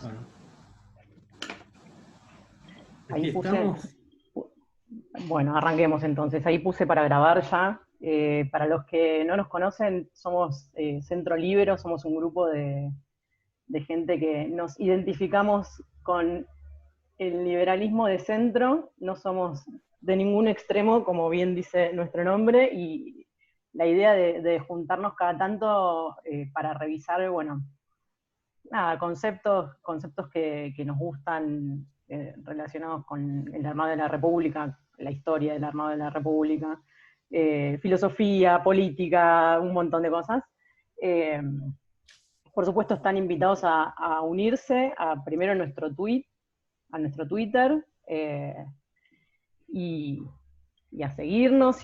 Bueno, Ahí aquí puse, estamos. bueno, arranquemos entonces. Ahí puse para grabar ya. Para los que no nos conocen, somos Centro Libero, somos un grupo de gente que nos identificamos con el liberalismo de centro, no somos de ningún extremo, como bien dice nuestro nombre, y la idea de juntarnos cada tanto para revisar, bueno, nada, conceptos que nos gustan relacionados con el armado de la República, la historia del armado de la República, filosofía, política, un montón de cosas. Eh, por supuesto, están invitados a unirse a primero a nuestro Twitter, y, y, a seguirnos.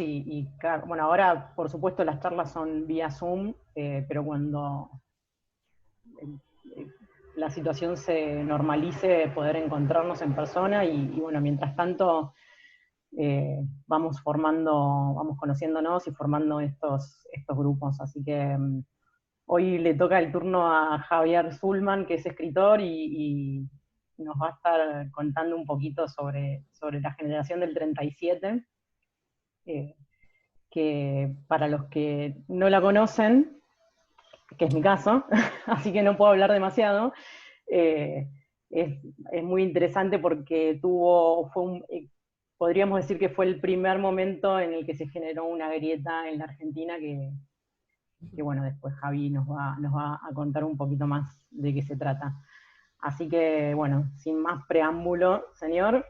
Bueno, ahora, por supuesto, las charlas son vía Zoom, pero cuando la situación se normalice, poder encontrarnos en persona y bueno, mientras tanto vamos vamos conociéndonos y formando estos grupos. Así que hoy le toca el turno a Javier Zulman, que es escritor y nos va a estar contando un poquito sobre la generación del 37, eh, que para los que no la conocen, que es mi caso, así que no puedo hablar demasiado. eh, es, es, muy interesante porque podríamos decir que fue el primer momento en el que se generó una grieta en la Argentina que bueno, después Javi nos va a contar un poquito más de qué se trata. Así que bueno, sin más preámbulo, señor,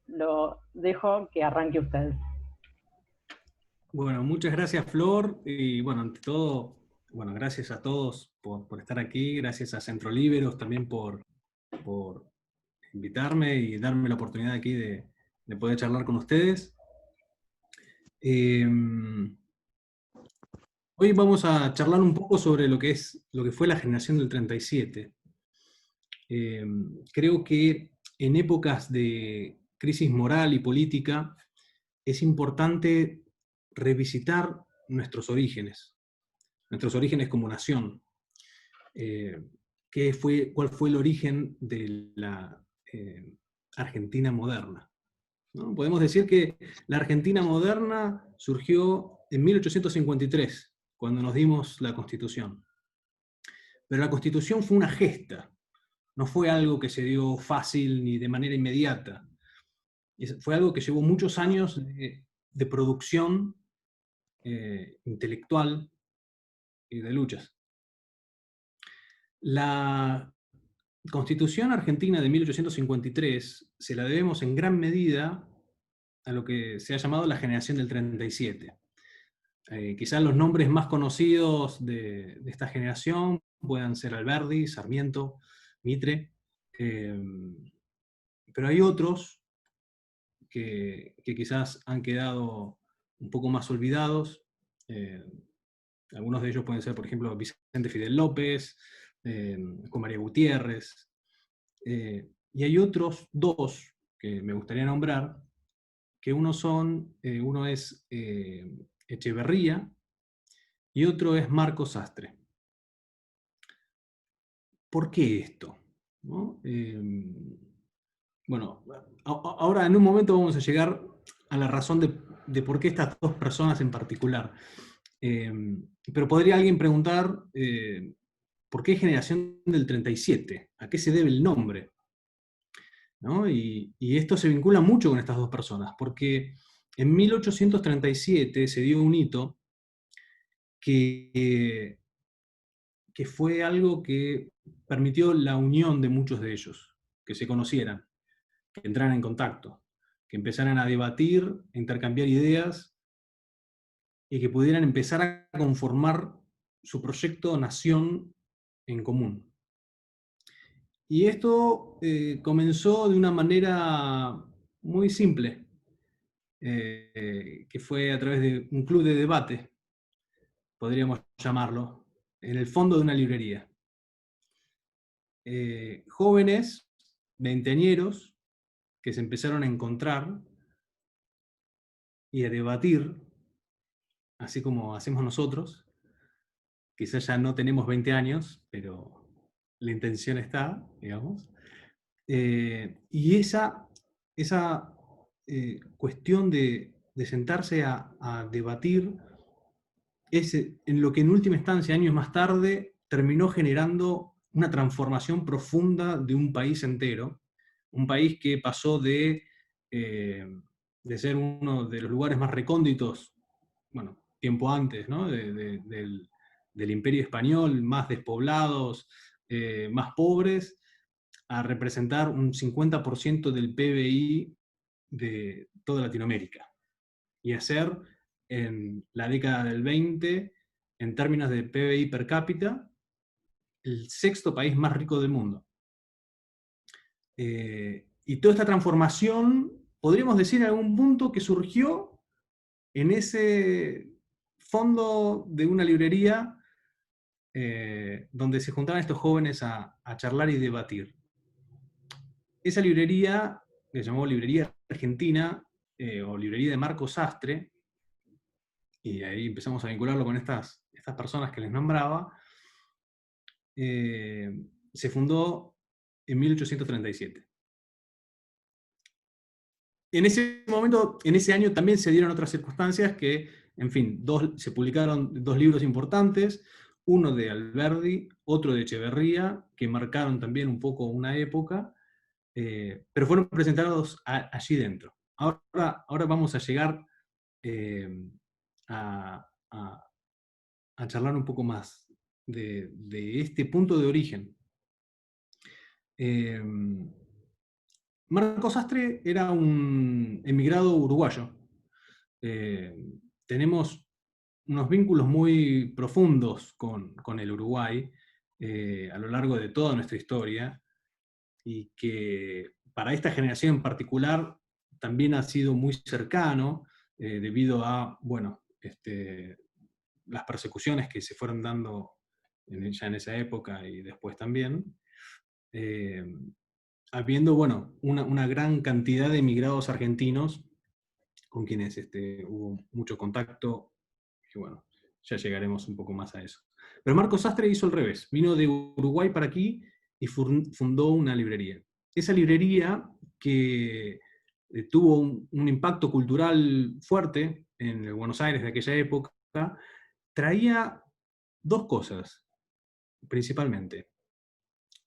lo dejo que arranque usted. Bueno, muchas gracias, Flor. Y bueno, ante todo, bueno, gracias a todos por estar aquí. Gracias a Centro Liberos también por invitarme y darme la oportunidad aquí de poder charlar con ustedes. Eh, Hoy vamos a charlar un poco sobre lo que fue la generación del 37. Eh, Creo que en épocas de crisis moral y política es importante revisitar nuestros orígenes como nación. Eh, ¿Cuál fue el origen de la Argentina moderna? ¿No? Podemos decir que la Argentina moderna surgió en 1853, cuando nos dimos la Constitución. Pero la Constitución fue una gesta, no fue algo que se dio fácil ni de manera inmediata. Fue algo que llevó muchos años de producción intelectual y de luchas. La Constitución Argentina de 1853 se la debemos en gran medida a lo que se ha llamado la generación del 37. Quizás los nombres más conocidos de esta generación puedan ser Alberdi, Sarmiento, Mitre, eh, pero hay otros que quizás han quedado un poco más olvidados. Eh, Algunos de ellos pueden ser, por ejemplo, Vicente Fidel López, con María Gutiérrez. Y hay otros dos que me gustaría nombrar, que uno es Echeverría y otro es Marcos Sastre. ¿Por qué esto? ¿No? Bueno, ahora en un momento vamos a llegar a la razón de por qué estas dos personas en particular. Pero podría alguien preguntar, ¿por qué generación del 37? ¿A qué se debe el nombre? ¿No? Y esto se vincula mucho con estas dos personas, porque en 1837 se dio un hito que, que fue algo que permitió la unión de muchos de ellos, que se conocieran, que entraran en contacto, que empezaran a debatir, a intercambiar ideas y que pudieran empezar a conformar su proyecto nación en común. Y esto comenzó de una manera muy simple, que fue a través de un club de debate, podríamos llamarlo, en el fondo de una librería. Jóvenes, veinteañeros, que se empezaron a encontrar y a debatir, así como hacemos nosotros. Quizás ya no tenemos 20 años, pero la intención está, digamos. Y esa cuestión de sentarse a debatir es en lo que en última instancia, años más tarde, terminó generando una transformación profunda de un país entero, un país que pasó eh, de ser uno de los lugares más recónditos, bueno, tiempo antes, ¿no? Del Imperio Español, más despoblados, más pobres, a representar un 50% del PBI de toda Latinoamérica. Y a ser, en la década del 20, en términos de PBI per cápita, el sexto país más rico del mundo. Y toda esta transformación, podríamos decir en algún punto que surgió en ese fondo de una librería donde se juntaban estos jóvenes a charlar y debatir. Esa librería, que se llamó Librería Argentina, o Librería de Marco Sastre, y ahí empezamos a vincularlo con estas personas que les nombraba, se fundó en 1837. En ese momento, en ese año también se dieron otras circunstancias que, en fin, se publicaron dos libros importantes, uno de Alberdi, otro de Echeverría, que marcaron también un poco una época, pero fueron presentados allí dentro. Ahora vamos a llegar a, a- a charlar un poco más de este punto de origen. Eh, Marco Sastre era un emigrado uruguayo. Eh, Tenemos unos vínculos muy profundos con el Uruguay a lo largo de toda nuestra historia, y que para esta generación en particular también ha sido muy cercano debido a, bueno, las persecuciones que se fueron dando ya en esa época y después también, eh, habiendo, bueno, una gran cantidad de emigrados argentinos con quienes hubo mucho contacto, que bueno, ya llegaremos un poco más a eso. Pero Marco Sastre hizo al revés, vino de Uruguay para aquí y fundó una librería. Esa librería que tuvo un impacto cultural fuerte en el Buenos Aires de aquella época, traía dos cosas, principalmente.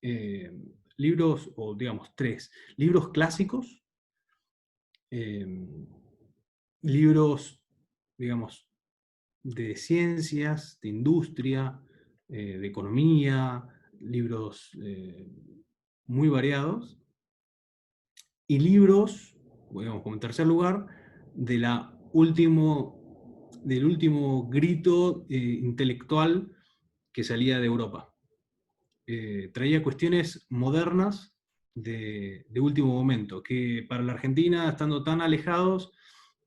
Eh, Libros, o digamos tres, libros clásicos, eh, libros, digamos, de ciencias, de industria, de economía, libros muy variados, y libros, digamos, como en tercer lugar, del último grito intelectual que salía de Europa. Traía cuestiones modernas de último momento, que para la Argentina, estando tan alejados,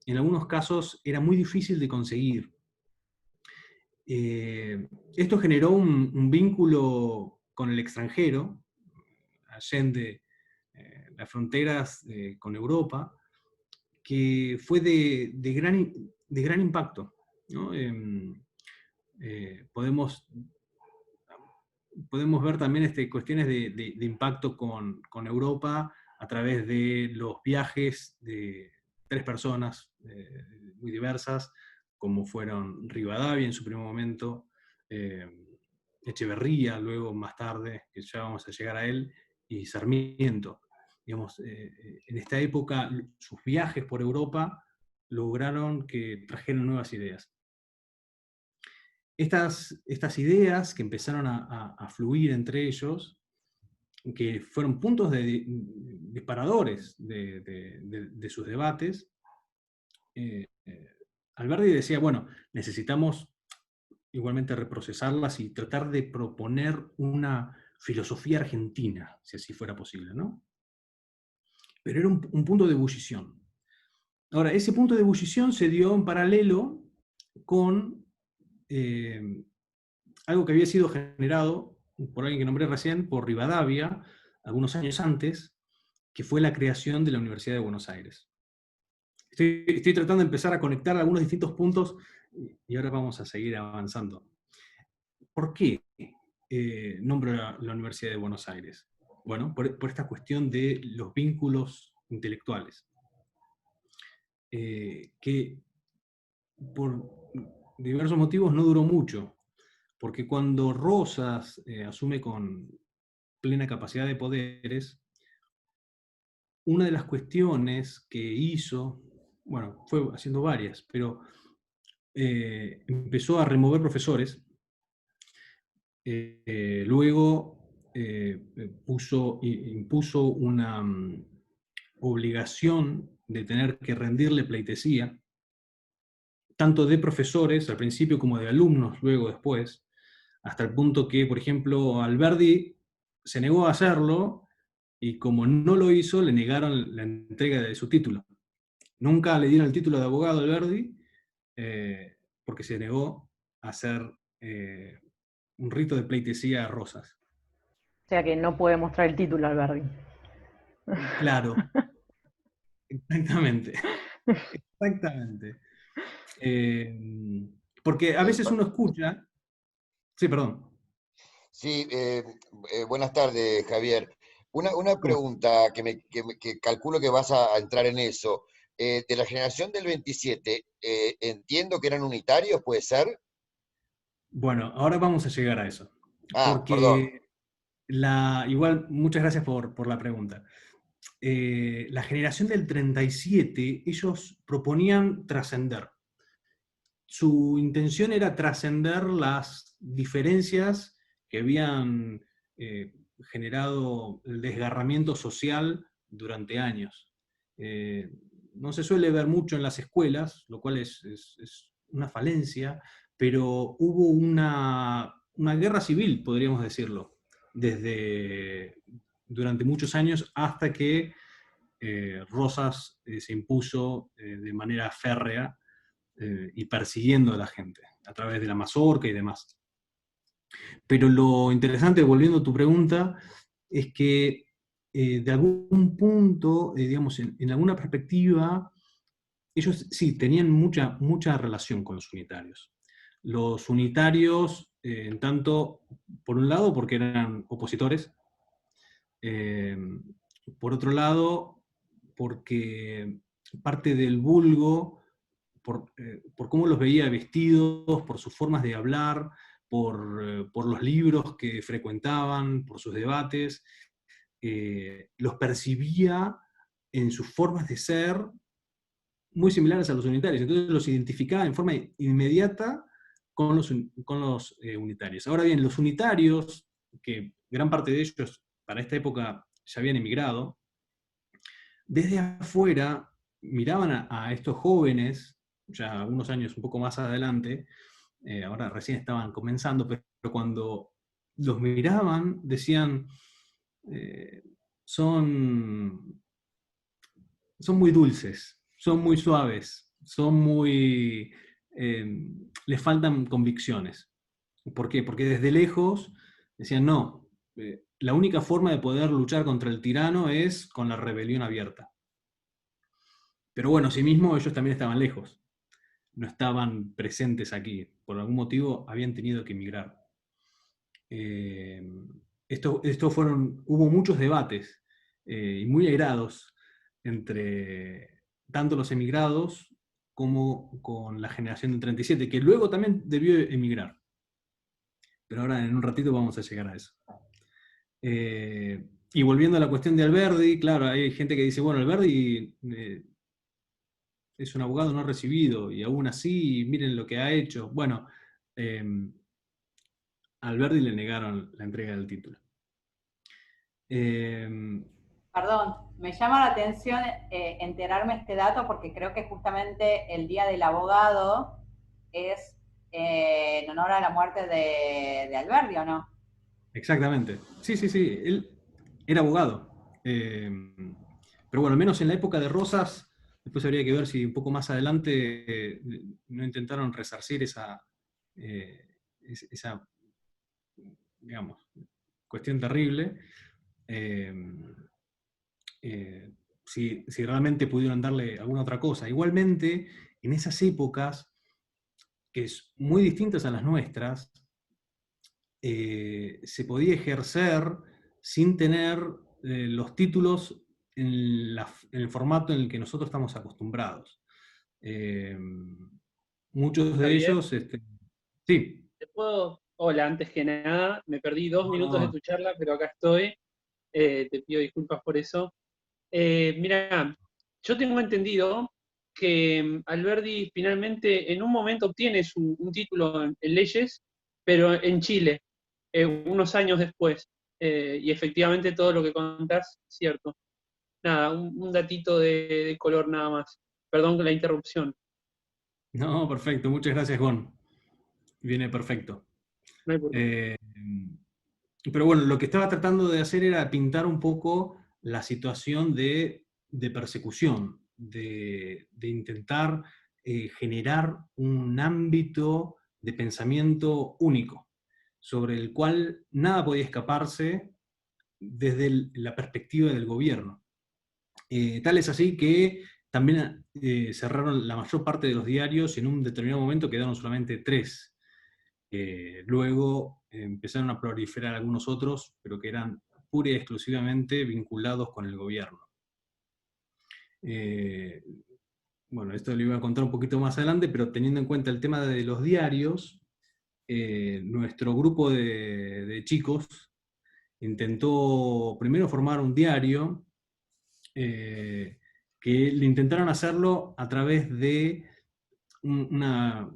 en algunos casos era muy difícil de conseguir. Esto generó un vínculo con el extranjero, allende las fronteras con Europa, que fue de gran impacto, ¿no? Podemos ver también cuestiones de impacto con Europa a través de los viajes de tres personas muy diversas, como fueron Rivadavia en su primer momento, eh, Echeverría, luego más tarde, que ya vamos a llegar a él, y Sarmiento. Digamos, en esta época, sus viajes por Europa lograron que trajeran nuevas ideas. Estas ideas que empezaron a fluir entre ellos, que fueron puntos disparadores de sus debates, Alberdi decía, bueno, necesitamos igualmente reprocesarlas y tratar de proponer una filosofía argentina, si así fuera posible, ¿no? Pero era un punto de ebullición. Ahora, ese punto de ebullición se dio en paralelo con algo que había sido generado por alguien que nombré recién, por Rivadavia, algunos años antes, que fue la creación de la Universidad de Buenos Aires. Estoy tratando de empezar a conectar algunos distintos puntos y ahora vamos a seguir avanzando. ¿Por qué? nombro la Universidad de Buenos Aires? Bueno, por esta cuestión de los vínculos intelectuales, que por diversos motivos no duró mucho, porque cuando Rosas asume con plena capacidad de poderes, una de las cuestiones que hizo, bueno, fue haciendo varias, pero empezó a remover profesores, luego impuso una obligación de tener que rendirle pleitesía, tanto de profesores al principio como de alumnos luego después, hasta el punto que, por ejemplo, Alberdi se negó a hacerlo y como no lo hizo, le negaron la entrega de su título. Nunca le dieron el título de abogado a Alberdi porque se negó a hacer un rito de pleitesía a Rosas. O sea que no puede mostrar el título Alberdi. Claro, exactamente. Exactamente. Porque a veces uno escucha. Sí, perdón. Sí, buenas tardes, Javier. Una ¿Cómo estás? pregunta que calculo que vas a entrar en eso. De la generación del 27, entiendo que eran unitarios, ¿puede ser? Bueno, ahora vamos a llegar a eso. Ah, perdón. Porque igual, muchas gracias por la pregunta. La generación del 37, ellos proponían trascender. Su intención era trascender las diferencias que habían eh, generado el desgarramiento social durante años. Eh, no se suele ver mucho en las escuelas, lo cual es una falencia, pero hubo una guerra civil, podríamos decirlo, durante muchos años hasta que Rosas se impuso de manera férrea y persiguiendo a la gente a través de la mazorca y demás. Pero lo interesante, volviendo a tu pregunta, es que de algún punto, digamos, en alguna perspectiva, ellos sí tenían mucha relación con los unitarios. Los unitarios, en tanto, por un lado, porque eran opositores, eh, por otro lado, porque parte del vulgo por cómo los veía vestidos, por sus formas de hablar, por los libros que frecuentaban, por sus debates, los percibía en sus formas de ser muy similares a los unitarios. Entonces los identificaba en forma inmediata con los unitarios. Ahora bien, los unitarios, que gran parte de ellos para esta época ya habían emigrado, desde afuera miraban a estos jóvenes, ya unos años un poco más adelante, ahora recién estaban comenzando, pero cuando los miraban decían, eh, son, son muy dulces, son muy suaves, les faltan convicciones. ¿Por qué? Porque desde lejos decían, no, la única forma de poder luchar contra el tirano es con la rebelión abierta. Pero bueno, asimismo ellos también estaban lejos, no estaban presentes aquí, por algún motivo habían tenido que emigrar. Eh, hubo muchos debates y muy airados entre tanto los emigrados como con la generación del 37, que luego también debió emigrar. Pero ahora en un ratito vamos a llegar a eso. Y volviendo a la cuestión de Alberdi, claro, hay gente que dice, bueno, Alberdi es un abogado no recibido, y aún así, miren lo que ha hecho. Bueno, eh, a Alberdi le negaron la entrega del título. Eh, Perdón, me llama la atención enterarme este dato porque creo que justamente el Día del Abogado es en honor a la muerte de Alberdi, ¿o no? exactamente. Sí, sí, sí. Él era abogado. Pero bueno, al menos en la época de Rosas, después habría que ver si un poco más adelante no intentaron resarcir eh, esa, digamos, cuestión terrible. Eh, si realmente pudieron darle alguna otra cosa. Igualmente, en esas épocas, que es muy distintas a las nuestras, se podía ejercer sin tener los títulos en el formato en el que nosotros estamos acostumbrados. Muchos de Javier, ellos, sí. ¿te puedo? Hola, antes que nada, me perdí 2 minutos de No, tu charla, pero acá estoy. Te pido disculpas por eso. Mira, yo tengo entendido que Alberdi finalmente en un momento obtiene un título en leyes, pero en Chile, unos años después. Y efectivamente todo lo que contás es cierto. Nada, un datito de color nada más. Perdón con la interrupción. no, perfecto, muchas gracias, Gon. Viene perfecto. No hay por qué. Pero bueno, lo que estaba tratando de hacer era pintar un poco la situación de persecución, de intentar generar un ámbito de pensamiento único, sobre el cual nada podía escaparse desde la perspectiva del gobierno. Tal es así que también cerraron la mayor parte de los diarios y en un determinado momento quedaron solamente 3. Luego empezaron a proliferar algunos otros, pero que eran pura y exclusivamente vinculados con el gobierno. Bueno, esto lo iba a contar un poquito más adelante, pero teniendo en cuenta el tema de los diarios, nuestro grupo de chicos intentó primero formar un diario, que le intentaron hacerlo a través de una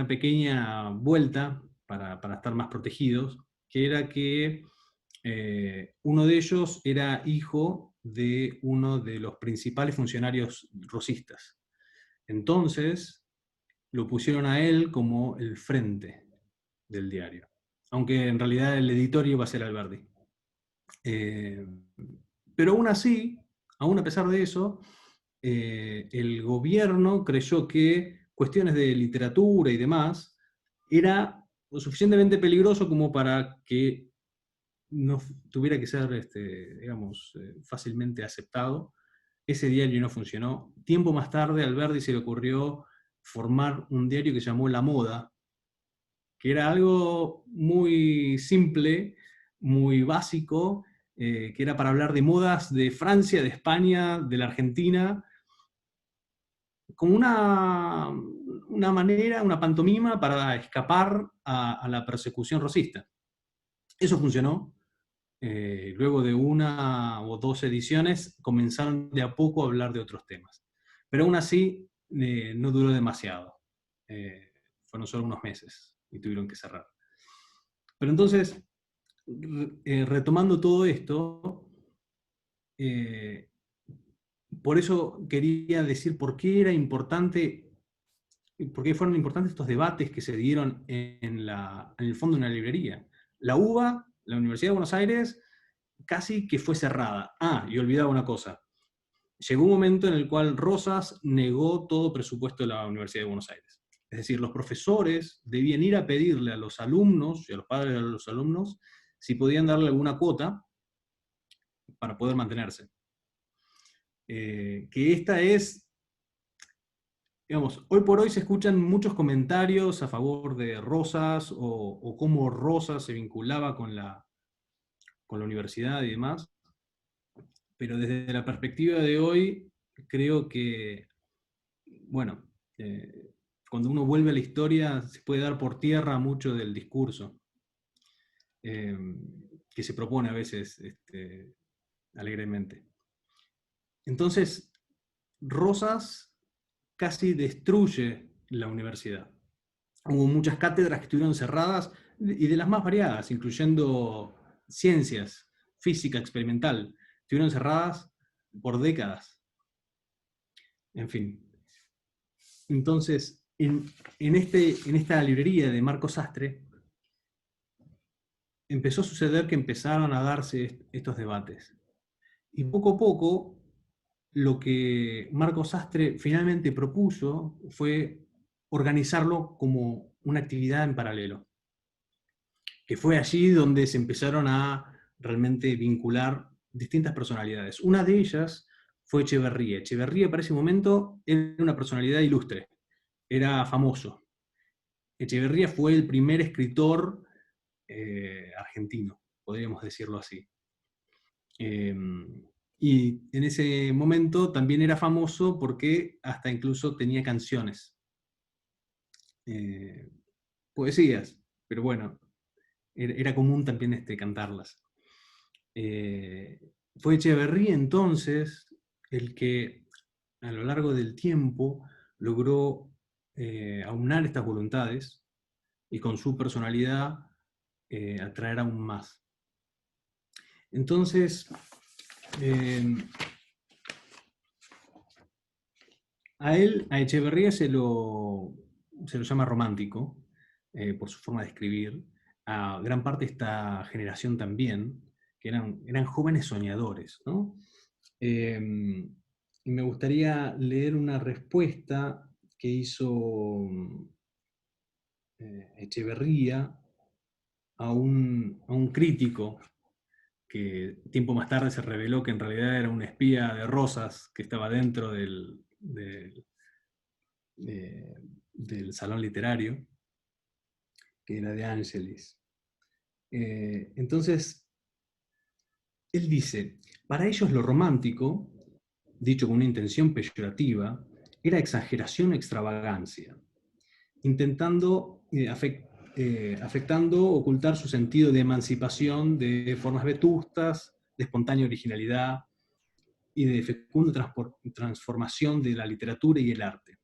pequeña vuelta para estar más protegidos, que era que uno de ellos era hijo de uno de los principales funcionarios rosistas. Entonces, lo pusieron a él como el frente del diario, aunque en realidad el editor iba a ser Alberdi. Pero aún así, aún a pesar de eso, el gobierno creyó que cuestiones de literatura y demás era lo suficientemente peligroso como para que no tuviera que ser, digamos, fácilmente aceptado. Ese diario no funcionó. Tiempo más tarde, a Alberdi se le ocurrió formar un diario que se llamó La Moda, que era algo muy simple, muy básico, que era para hablar de modas de Francia, de España, de la Argentina, como una manera, una pantomima para escapar a la persecución rosista. Eso funcionó. Luego de 1 o 2 ediciones comenzaron de a poco a hablar de otros temas. Pero aún así no duró demasiado. Fueron solo unos meses y tuvieron que cerrar. Pero entonces, retomando todo esto, por eso quería decir por qué era importante, por qué fueron importantes estos debates que se dieron en el fondo de una librería. La UBA, la Universidad de Buenos Aires, casi que fue cerrada. Y olvidaba una cosa. Llegó un momento en el cual Rosas negó todo presupuesto de la Universidad de Buenos Aires. Es decir, los profesores debían ir a pedirle a los alumnos y a los padres de los alumnos si podían darle alguna cuota para poder mantenerse. Que esta es, digamos, hoy por hoy se escuchan muchos comentarios a favor de Rosas o cómo Rosas se vinculaba con la universidad y demás, pero desde la perspectiva de hoy creo que, bueno, cuando uno vuelve a la historia se puede dar por tierra mucho del discurso que se propone a veces alegremente. Entonces, Rosas casi destruye la universidad. Hubo muchas cátedras que estuvieron cerradas, y de las más variadas, incluyendo ciencias, física experimental, estuvieron cerradas por décadas. En fin. Entonces, en esta librería de Marco Sastre, empezó a suceder que empezaron a darse estos debates. Y poco a poco, lo que Marco Sastre finalmente propuso fue organizarlo como una actividad en paralelo. Que fue allí donde se empezaron a realmente vincular distintas personalidades. Una de ellas fue Echeverría. Echeverría para ese momento era una personalidad ilustre, era famoso. Echeverría fue el primer escritor argentino, podríamos decirlo así. Y en ese momento también era famoso porque hasta incluso tenía canciones, poesías, pero bueno, era común también cantarlas. Fue Echeverría entonces el que a lo largo del tiempo logró aunar estas voluntades y con su personalidad atraer aún más. Entonces, a Echeverría se lo llama romántico, por su forma de escribir, a gran parte de esta generación también, que eran jóvenes soñadores, ¿no? Y me gustaría leer una respuesta que hizo Echeverría a un crítico que tiempo más tarde se reveló que en realidad era un espía de Rosas que estaba dentro del salón literario, que era de Ángelis. Entonces, él dice, para ellos lo romántico, dicho con una intención peyorativa, era exageración o extravagancia, intentando, afectando ocultar su sentido de emancipación de formas vetustas, de espontánea originalidad y de fecunda transformación de la literatura y el arte.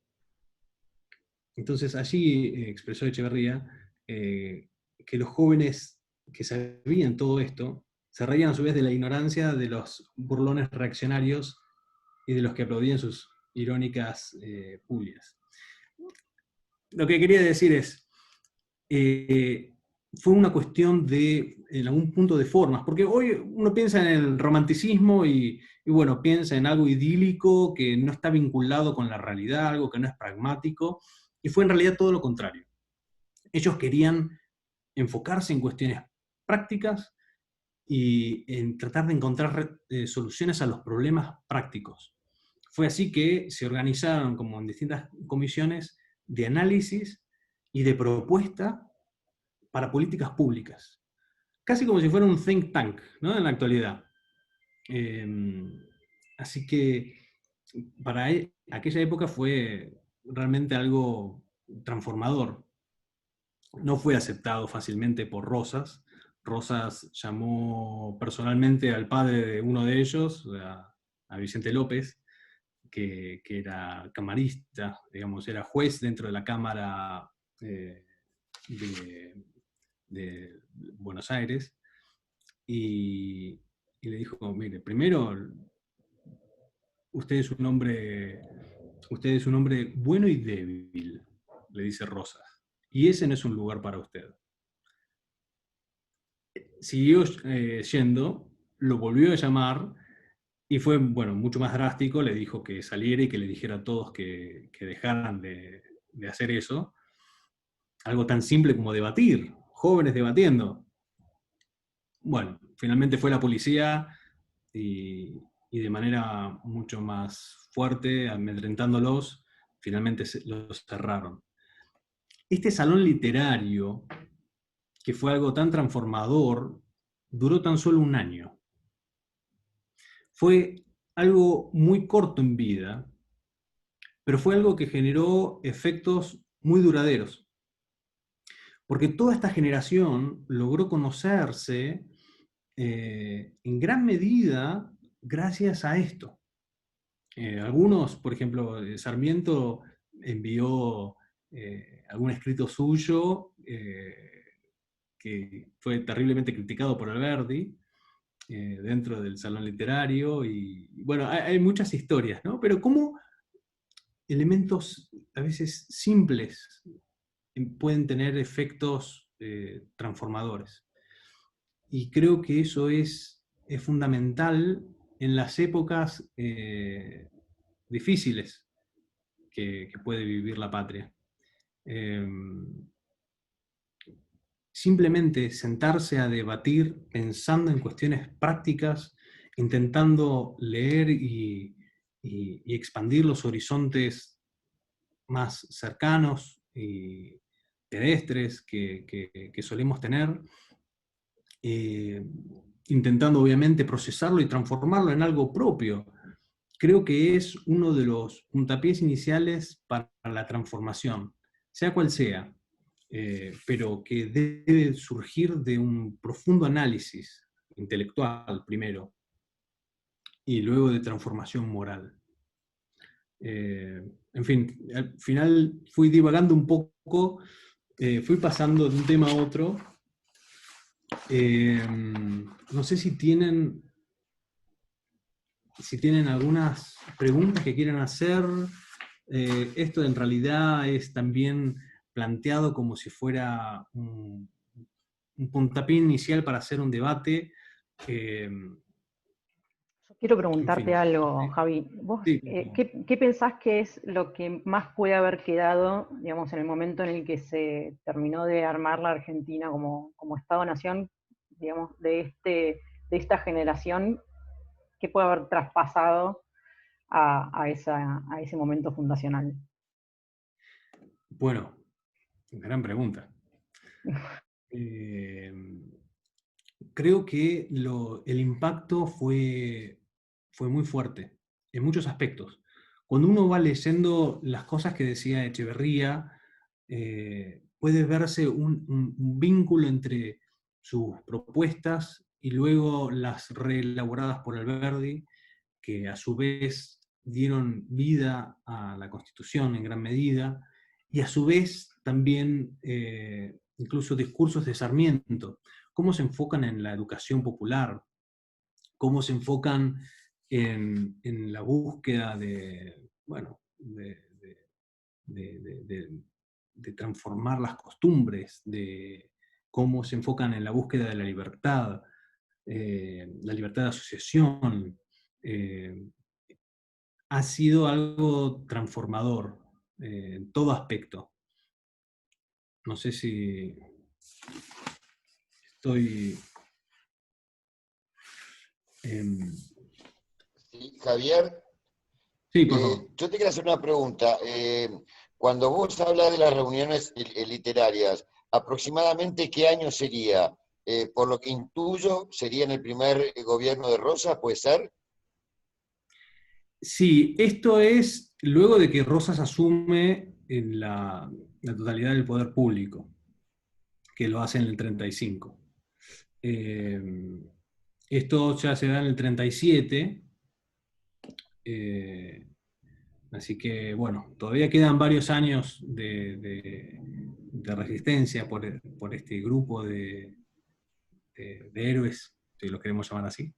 Entonces allí expresó Echeverría que los jóvenes que sabían todo esto se reían a su vez de la ignorancia de los burlones reaccionarios y de los que aplaudían sus irónicas pulias. Lo que quería decir es, fue una cuestión de, en algún punto, de formas, porque hoy uno piensa en el romanticismo y bueno, piensa en algo idílico que no está vinculado con la realidad, algo que no es pragmático, y fue en realidad todo lo contrario. Ellos querían enfocarse en cuestiones prácticas y en tratar de encontrar soluciones a los problemas prácticos. Fue así que se organizaron como en distintas comisiones de análisis y de propuesta para políticas públicas. Casi como si fuera un think tank, ¿no? En la actualidad. Así que para aquella época fue realmente algo transformador. No fue aceptado fácilmente por Rosas. Rosas llamó personalmente al padre de uno de ellos, a Vicente López, que era camarista, digamos, era juez dentro de la Cámara de Buenos Aires, y le dijo, mire, primero, usted es un hombre bueno y débil, le dice Rosas, y ese no es un lugar para usted. Siguió yendo, lo volvió a llamar, y fue, bueno, mucho más drástico, le dijo que saliera y que le dijera a todos que dejaran de hacer eso. Algo tan simple como debatir, jóvenes debatiendo. Bueno, finalmente fue la policía y de manera mucho más fuerte, amedrentándolos, finalmente los cerraron. Este salón literario, que fue algo tan transformador, duró tan solo un año. Fue algo muy corto en vida, pero fue algo que generó efectos muy duraderos. Porque toda esta generación logró conocerse en gran medida gracias a esto. Algunos, por ejemplo, Sarmiento envió algún escrito suyo que fue terriblemente criticado por Alberdi dentro del salón literario, y bueno, hay muchas historias, ¿no? Pero cómo elementos a veces simples pueden tener efectos transformadores. Y creo que eso es fundamental en las épocas difíciles que puede vivir la patria. Simplemente sentarse a debatir pensando en cuestiones prácticas, intentando leer y expandir los horizontes más cercanos y pedestres que solemos tener, intentando obviamente procesarlo y transformarlo en algo propio. Creo que es uno de los puntapiés iniciales para la transformación, sea cual sea, pero que debe surgir de un profundo análisis intelectual primero, y luego de transformación moral. En fin, al final fui divagando un poco, fui pasando de un tema a otro. No sé si tienen algunas preguntas que quieran hacer. Esto en realidad es también planteado como si fuera un puntapié inicial para hacer un debate. Quiero preguntarte En fin. algo, Javi. ¿Vos Sí, qué pensás que es lo que más puede haber quedado, digamos, en el momento en el que se terminó de armar la Argentina como Estado-Nación, digamos, de esta generación? ¿Qué puede haber traspasado a ese momento fundacional? bueno, gran pregunta. Creo que el impacto fue muy fuerte, en muchos aspectos. Cuando uno va leyendo las cosas que decía Echeverría, puede verse un vínculo entre sus propuestas y luego las reelaboradas por Alberdi, que a su vez dieron vida a la Constitución en gran medida, y a su vez también incluso discursos de Sarmiento, cómo se enfocan en la educación popular, cómo se enfocan en la búsqueda de, bueno, de transformar las costumbres, de cómo se enfocan en la búsqueda de la libertad de asociación. Ha sido algo transformador en todo aspecto. No sé si estoy... Sí, Javier, Sí, por favor. yo te quiero hacer una pregunta. Cuando vos hablas de las reuniones literarias, ¿aproximadamente qué año sería? Por lo que intuyo, ¿sería en el primer gobierno de Rosas, puede ser? Sí, esto es luego de que Rosas asume en la totalidad del poder público, que lo hace en el 35. Esto ya se da en el 37, así que bueno, todavía quedan varios años de resistencia por este grupo de héroes, si lo queremos llamar así,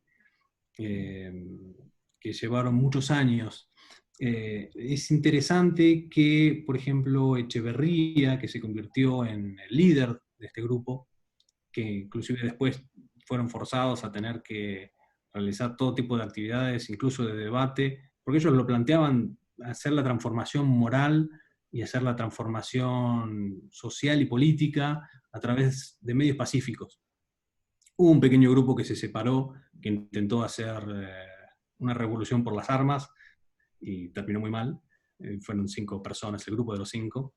que llevaron muchos años. Es interesante que, por ejemplo, Echeverría, que se convirtió en el líder de este grupo, que inclusive después fueron forzados a tener que realizar todo tipo de actividades, incluso de debate, porque ellos lo planteaban hacer la transformación moral y hacer la transformación social y política a través de medios pacíficos. Hubo un pequeño grupo que se separó, que intentó hacer una revolución por las armas y terminó muy mal. Fueron 5 personas, el grupo de los 5.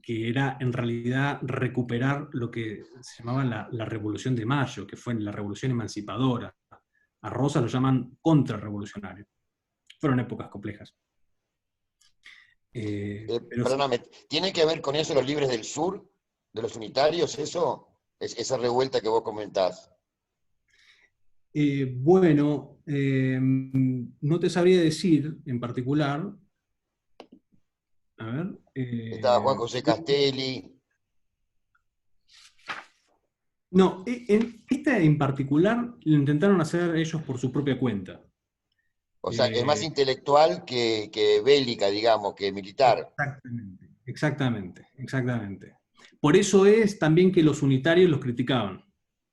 Que era en realidad recuperar lo que se llamaba la Revolución de Mayo, que fue la revolución emancipadora. A Rosa lo llaman contrarrevolucionario. Fueron épocas complejas. Pero sí. Perdóname, ¿tiene que ver con eso los libres del sur, de los unitarios, eso? Esa revuelta que vos comentás. Bueno, no te sabría decir en particular. A ver. Estaba Juan José Castelli. No, en esta en particular lo intentaron hacer ellos por su propia cuenta. O sea, es más intelectual que bélica, digamos, que militar. Exactamente. Por eso es también que los unitarios los criticaban,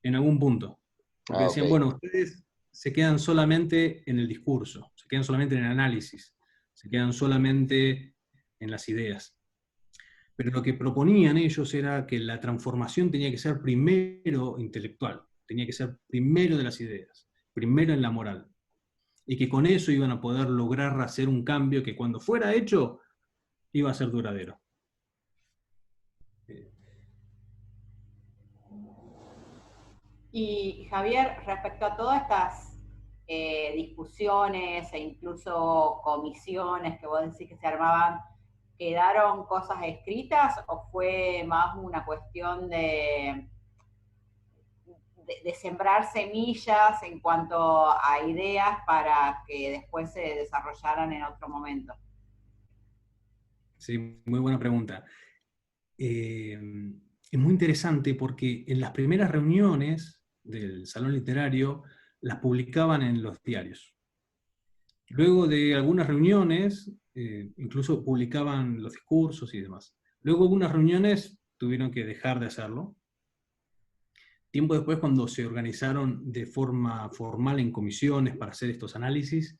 en algún punto. Porque decían, Ok. bueno, ustedes se quedan solamente en el discurso, se quedan solamente en el análisis, se quedan solamente en las ideas. Pero lo que proponían ellos era que la transformación tenía que ser primero intelectual, tenía que ser primero de las ideas, primero en la moral. Y que con eso iban a poder lograr hacer un cambio que cuando fuera hecho iba a ser duradero. Y Javier, respecto a todas estas discusiones e incluso comisiones que vos decís que se armaban, ¿quedaron cosas escritas o fue más una cuestión de sembrar semillas en cuanto a ideas para que después se desarrollaran en otro momento? Sí, muy buena pregunta. Es muy interesante porque en las primeras reuniones del Salón Literario las publicaban en los diarios. Luego de algunas reuniones, incluso publicaban los discursos y demás. Luego algunas reuniones tuvieron que dejar de hacerlo. Tiempo después, cuando se organizaron de forma formal en comisiones para hacer estos análisis,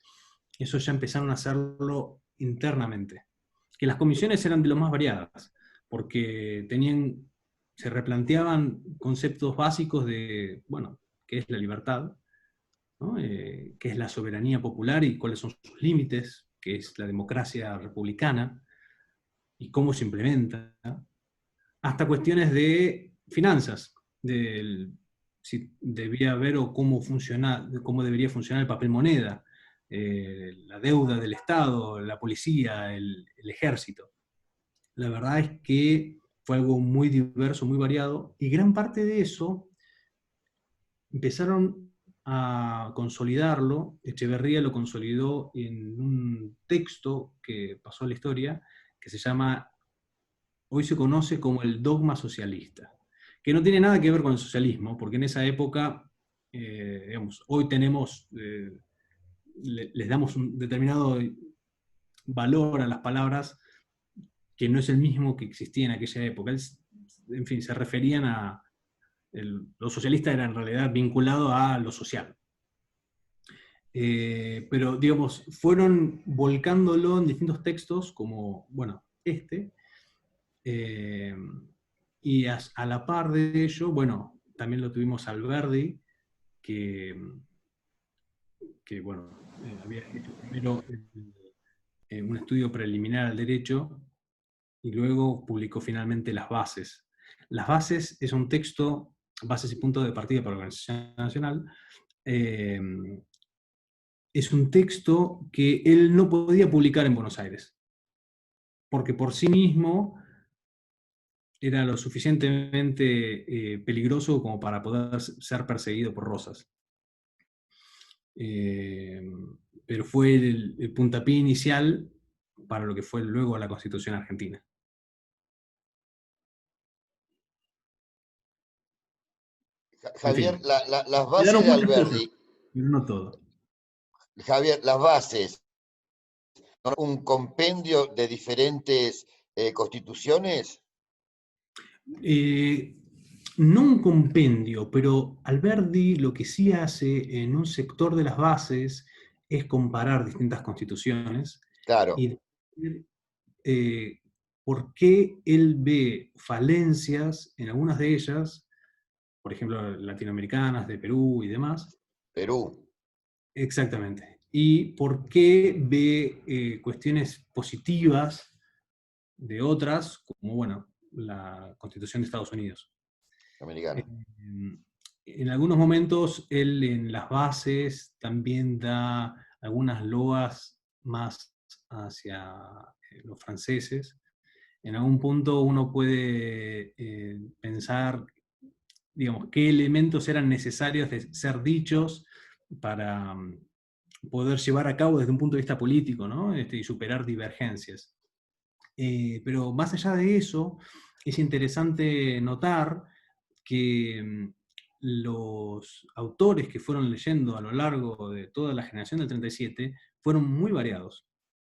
eso ya empezaron a hacerlo internamente. Que las comisiones eran de lo más variadas, porque se replanteaban conceptos básicos de, bueno, qué es la libertad, ¿no? Qué es la soberanía popular y cuáles son sus límites, qué es la democracia republicana y cómo se implementa, hasta cuestiones de finanzas, si debía haber o cómo debería funcionar el papel moneda, la deuda del Estado, la policía, el ejército. La verdad es que fue algo muy diverso, muy variado, y gran parte de eso empezaron a consolidarlo. Echeverría lo consolidó en un texto que pasó a la historia, que hoy se conoce como el dogma socialista, que no tiene nada que ver con el socialismo, porque en esa época, digamos, hoy les damos un determinado valor a las palabras que no es el mismo que existía en aquella época. En fin, se referían lo socialista era en realidad vinculado a lo social. Pero, digamos, fueron volcándolo en distintos textos, como, bueno, y a la par de ello, bueno, también lo tuvimos Alberdi, que bueno, había hecho primero un estudio preliminar al derecho, y luego publicó finalmente Las Bases. Las Bases es un texto, bases y puntos de partida para la Organización Nacional, es un texto que él no podía publicar en Buenos Aires, porque por sí mismo era lo suficientemente peligroso como para poder ser perseguido por Rosas. Pero fue el puntapié inicial para lo que fue luego la Constitución Argentina. En Javier, fin, las bases quedaron de muchas cosas, Alberdi, pero no todo. Javier, las bases, ¿son un compendio de diferentes constituciones? Eh, no un compendio, pero Alberdi lo que sí hace en un sector de las bases es comparar distintas constituciones Claro, y decir por qué él ve falencias en algunas de ellas, por ejemplo, latinoamericanas, de Perú y demás. Perú. Exactamente. Y por qué ve cuestiones positivas de otras, como, bueno, la Constitución de Estados Unidos. Americano. En algunos momentos, él en las bases también da algunas loas más hacia los franceses. En algún punto uno puede pensar, digamos, qué elementos eran necesarios de ser dichos para poder llevar a cabo desde un punto de vista político, ¿no? Y superar divergencias. Pero más allá de eso, es interesante notar que los autores que fueron leyendo a lo largo de toda la generación del 37 fueron muy variados,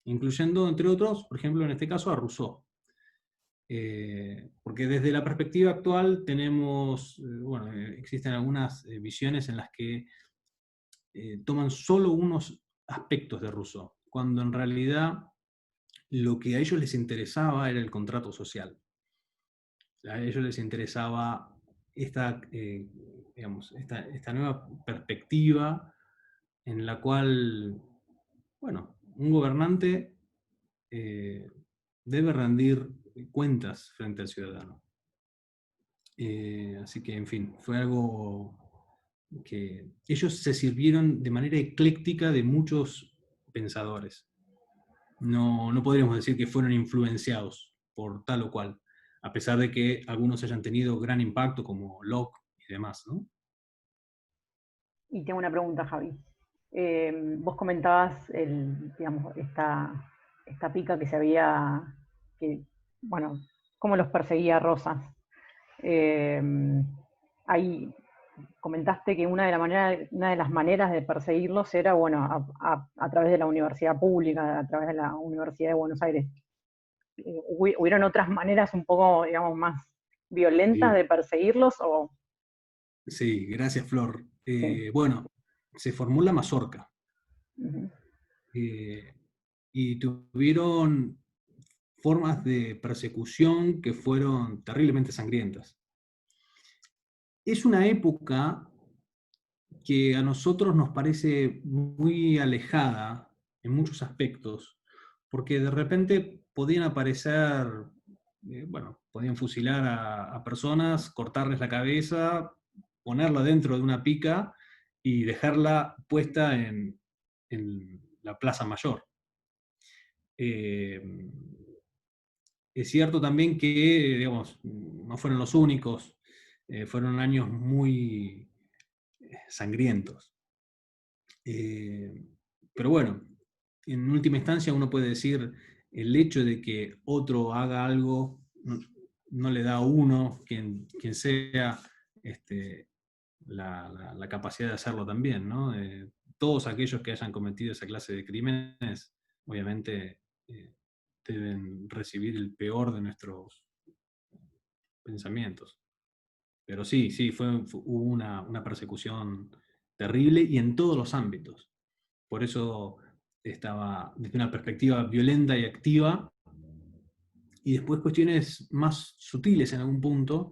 incluyendo, entre otros, por ejemplo, en este caso, a Rousseau. Porque desde la perspectiva actual tenemos, bueno, existen algunas visiones en las que toman solo unos aspectos de Rousseau, cuando en realidad lo que a ellos les interesaba era el contrato social. A ellos les interesaba digamos, esta nueva perspectiva en la cual, bueno, un gobernante debe rendir cuentas frente al ciudadano. Así que, en fin, fue algo que ellos se sirvieron de manera ecléctica de muchos pensadores. No podríamos decir que fueron influenciados por tal o cual, a pesar de que algunos hayan tenido gran impacto, como Locke y demás, ¿no? Y tengo una pregunta, Javi. Vos comentabas digamos, esta pica que se había, bueno, cómo los perseguía Rosas. Ahí comentaste que una de las maneras de perseguirlos era, bueno, a través de la universidad pública, a través de la Universidad de Buenos Aires. ¿Hubieron otras maneras un poco, digamos, más violentas de perseguirlos? Sí, gracias, Flor. Sí. Bueno, se formó la Mazorca. Uh-huh. Y tuvieron formas de persecución que fueron terriblemente sangrientas. Es una época que a nosotros nos parece muy alejada en muchos aspectos, porque de repente podían aparecer, bueno, podían fusilar a personas, cortarles la cabeza, ponerla dentro de una pica y dejarla puesta en la Plaza Mayor. Es cierto también que, digamos, no fueron los únicos, fueron años muy sangrientos. Pero bueno, en última instancia uno puede decir, el hecho de que otro haga algo no le da a uno, quien sea, la capacidad de hacerlo también, ¿no? Todos aquellos que hayan cometido esa clase de crímenes, obviamente, deben recibir el peor de nuestros pensamientos. Pero sí, hubo una persecución terrible y en todos los ámbitos. Por eso estaba desde una perspectiva violenta y activa, y después cuestiones más sutiles en algún punto,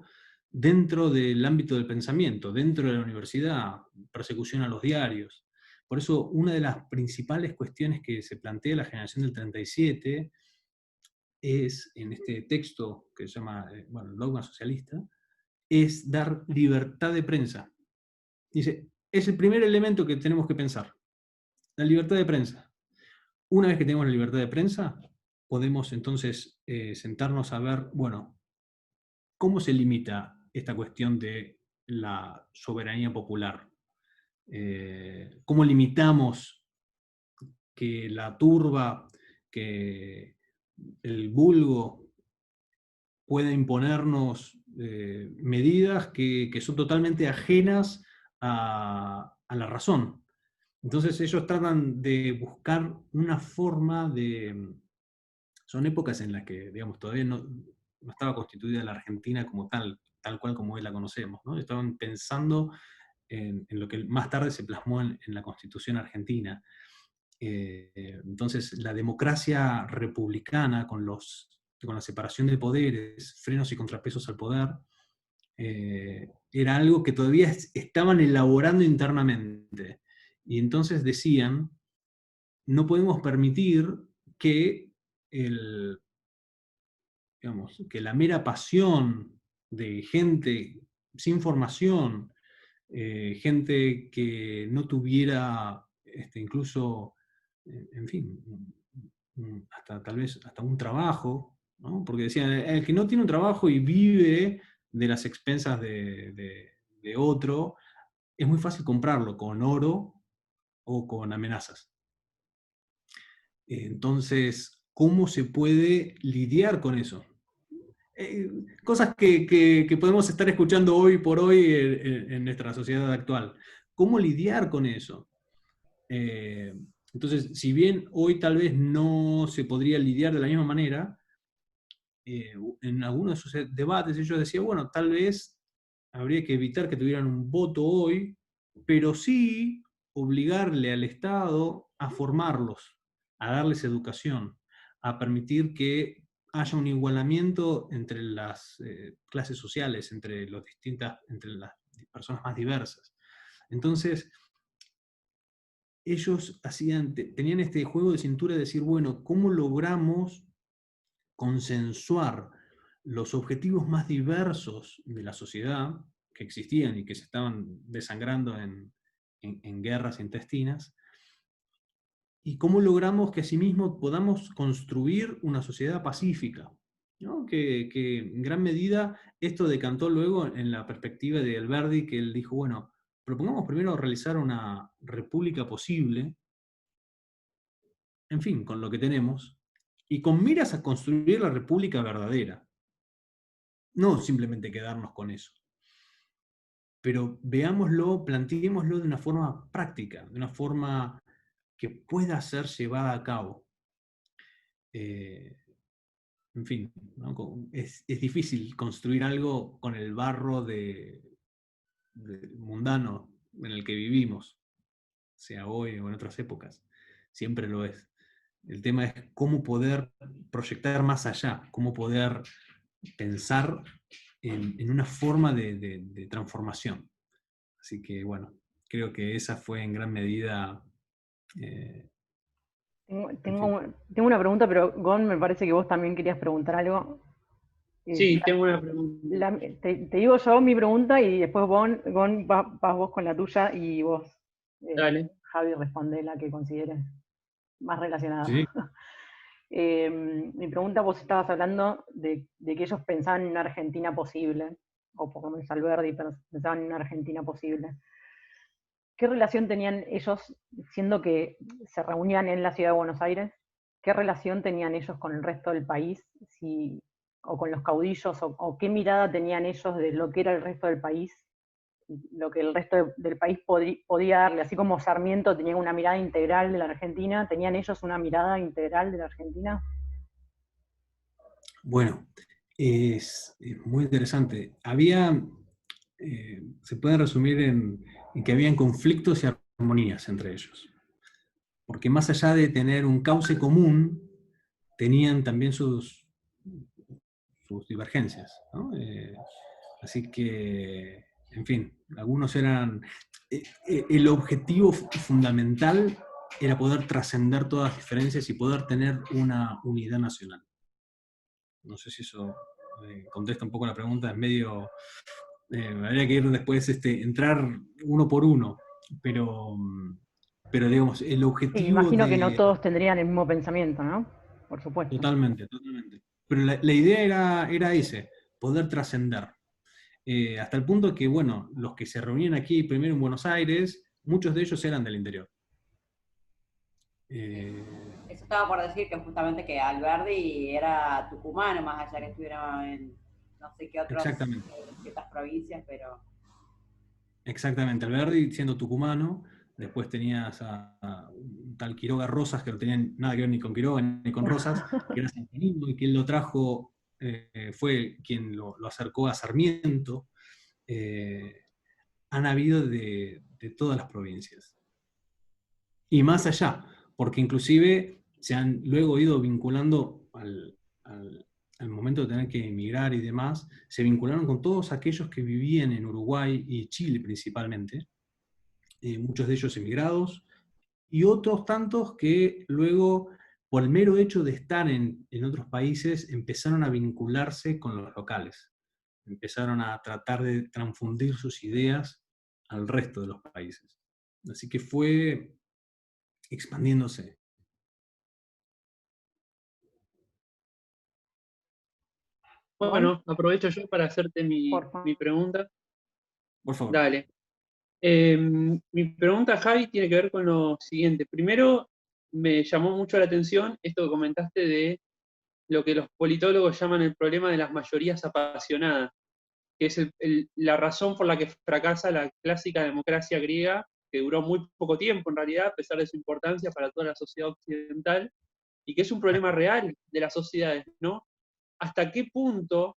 dentro del ámbito del pensamiento, dentro de la universidad, persecución a los diarios. Por eso una de las principales cuestiones que se plantea la generación del 37 es, en este texto que se llama, bueno, el dogma socialista, es dar libertad de prensa. Dice, es el primer elemento que tenemos que pensar, la libertad de prensa. Una vez que tenemos la libertad de prensa, podemos entonces sentarnos a ver, bueno, ¿cómo se limita esta cuestión de la soberanía popular? ¿Cómo limitamos que la turba, que el vulgo pueda imponernos medidas que son totalmente ajenas a la razón? Entonces ellos tratan de buscar una forma de... Son épocas en las que, digamos, todavía no estaba constituida la Argentina como tal cual como hoy la conocemos, ¿no? Estaban pensando en lo que más tarde se plasmó en la Constitución argentina. Entonces, la democracia republicana, con la separación de poderes, frenos y contrapesos al poder, era algo que todavía estaban elaborando internamente. Y entonces decían, no podemos permitir que que la mera pasión de gente sin formación, gente que no tuviera incluso, en fin, hasta tal vez hasta un trabajo, ¿no? Porque decían, el que no tiene un trabajo y vive de las expensas de otro, es muy fácil comprarlo con oro o con amenazas. Entonces, ¿cómo se puede lidiar con eso? Cosas que podemos estar escuchando hoy por hoy en nuestra sociedad actual. ¿Cómo lidiar con eso? Entonces, si bien hoy tal vez no se podría lidiar de la misma manera, en algunos de esos debates ellos decían, bueno, tal vez habría que evitar que tuvieran un voto hoy, pero sí obligarle al Estado a formarlos, a darles educación, a permitir que haya un igualamiento entre las clases sociales, entre las personas más diversas. Entonces, ellos tenían este juego de cintura de decir, bueno, ¿cómo logramos consensuar los objetivos más diversos de la sociedad que existían y que se estaban desangrando en guerras intestinas, y cómo logramos que asimismo podamos construir una sociedad pacífica, ¿no? Que en gran medida esto decantó luego en la perspectiva de Alberdi, que él dijo, bueno, propongamos primero realizar una república posible, en fin, con lo que tenemos, y con miras a construir la república verdadera. No simplemente quedarnos con eso. Pero veámoslo, planteémoslo de una forma práctica, de una forma que pueda ser llevada a cabo. En fin, ¿no? Es difícil construir algo con el barro mundano en el que vivimos, sea hoy o en otras épocas. Siempre lo es. El tema es cómo poder proyectar más allá, cómo poder pensar en una forma de transformación. Así que, bueno, creo que esa fue en gran medida... Tengo una pregunta, pero Gon, me parece que vos también querías preguntar algo. Sí, tengo una pregunta. Te digo yo mi pregunta y después Gon vas vos con la tuya y vos, Dale. Javi, responde la que consideres más relacionada. Sí. Mi pregunta, vos estabas hablando de que ellos pensaban en una Argentina posible, o por lo menos Alberdi pensaban en una Argentina posible. ¿Qué relación tenían ellos, siendo que se reunían en la ciudad de Buenos Aires? ¿Qué relación tenían ellos con el resto del país? O con los caudillos, o qué mirada tenían ellos de lo que era el resto del país, lo que el resto del país podía darle? Así como Sarmiento tenía una mirada integral de la Argentina, ¿tenían ellos una mirada integral de la Argentina? Bueno, es muy interesante. Había, se puede resumir en que habían conflictos y armonías entre ellos. Porque más allá de tener un cauce común, tenían también sus divergencias, ¿no? Así que, en fin, algunos eran... el objetivo fundamental era poder trascender todas las diferencias y poder tener una unidad nacional. No sé si eso contesta un poco la pregunta, es medio... habría que ir después, entrar uno por uno, pero digamos, el objetivo imagino que no todos tendrían el mismo pensamiento, ¿no? Por supuesto. Totalmente, totalmente. Pero la idea era ese, poder trascender. Hasta el punto que, bueno, los que se reunían aquí primero en Buenos Aires, muchos de ellos eran del interior. Eso estaba por decir, que justamente que Alberdi era tucumano, más allá que estuviera en no sé qué otras ciertas provincias, pero... Exactamente, Alberdi siendo tucumano, después tenías a un tal Quiroga Rosas, que no tenían nada que ver ni con Quiroga ni con Rosas, que era santiaguino y quien lo trajo, fue quien lo acercó a Sarmiento. Han habido de todas las provincias. Y más allá, porque inclusive se han luego ido vinculando al momento de tener que emigrar y demás, se vincularon con todos aquellos que vivían en Uruguay y Chile principalmente, muchos de ellos emigrados, y otros tantos que luego, por el mero hecho de estar en otros países, empezaron a vincularse con los locales, empezaron a tratar de transfundir sus ideas al resto de los países. Así que fue expandiéndose. Bueno, aprovecho yo para hacerte mi pregunta. Por favor. Dale. Mi pregunta, Javi, tiene que ver con lo siguiente. Primero, me llamó mucho la atención esto que comentaste de lo que los politólogos llaman el problema de las mayorías apasionadas, que es la razón por la que fracasa la clásica democracia griega, que duró muy poco tiempo en realidad, a pesar de su importancia para toda la sociedad occidental, y que es un problema real de las sociedades, ¿no? ¿Hasta qué punto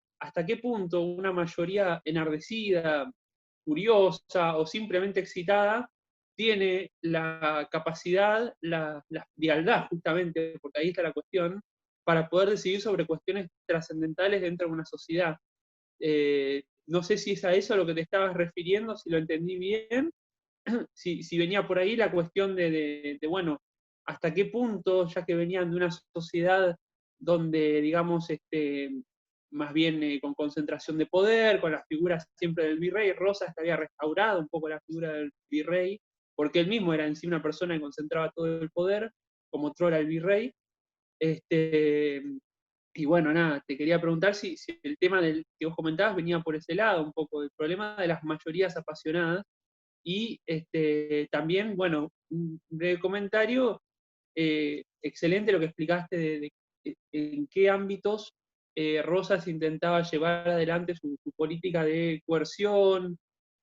una mayoría enardecida, curiosa o simplemente excitada tiene la capacidad, la frialdad justamente, porque ahí está la cuestión, para poder decidir sobre cuestiones trascendentales dentro de una sociedad? No sé si es a eso a lo que te estabas refiriendo, si lo entendí bien, si venía por ahí la cuestión de, bueno, hasta qué punto, ya que venían de una sociedad donde, digamos, más bien con concentración de poder, con las figuras siempre del virrey. Rosas que había restaurado un poco la figura del virrey, porque él mismo era en sí una persona que concentraba todo el poder, como otro era el virrey. Y bueno, nada, te quería preguntar si el tema que vos comentabas venía por ese lado, un poco, el problema de las mayorías apasionadas. Y también, bueno, un breve comentario, excelente lo que explicaste de en qué ámbitos Rosas intentaba llevar adelante su política de coerción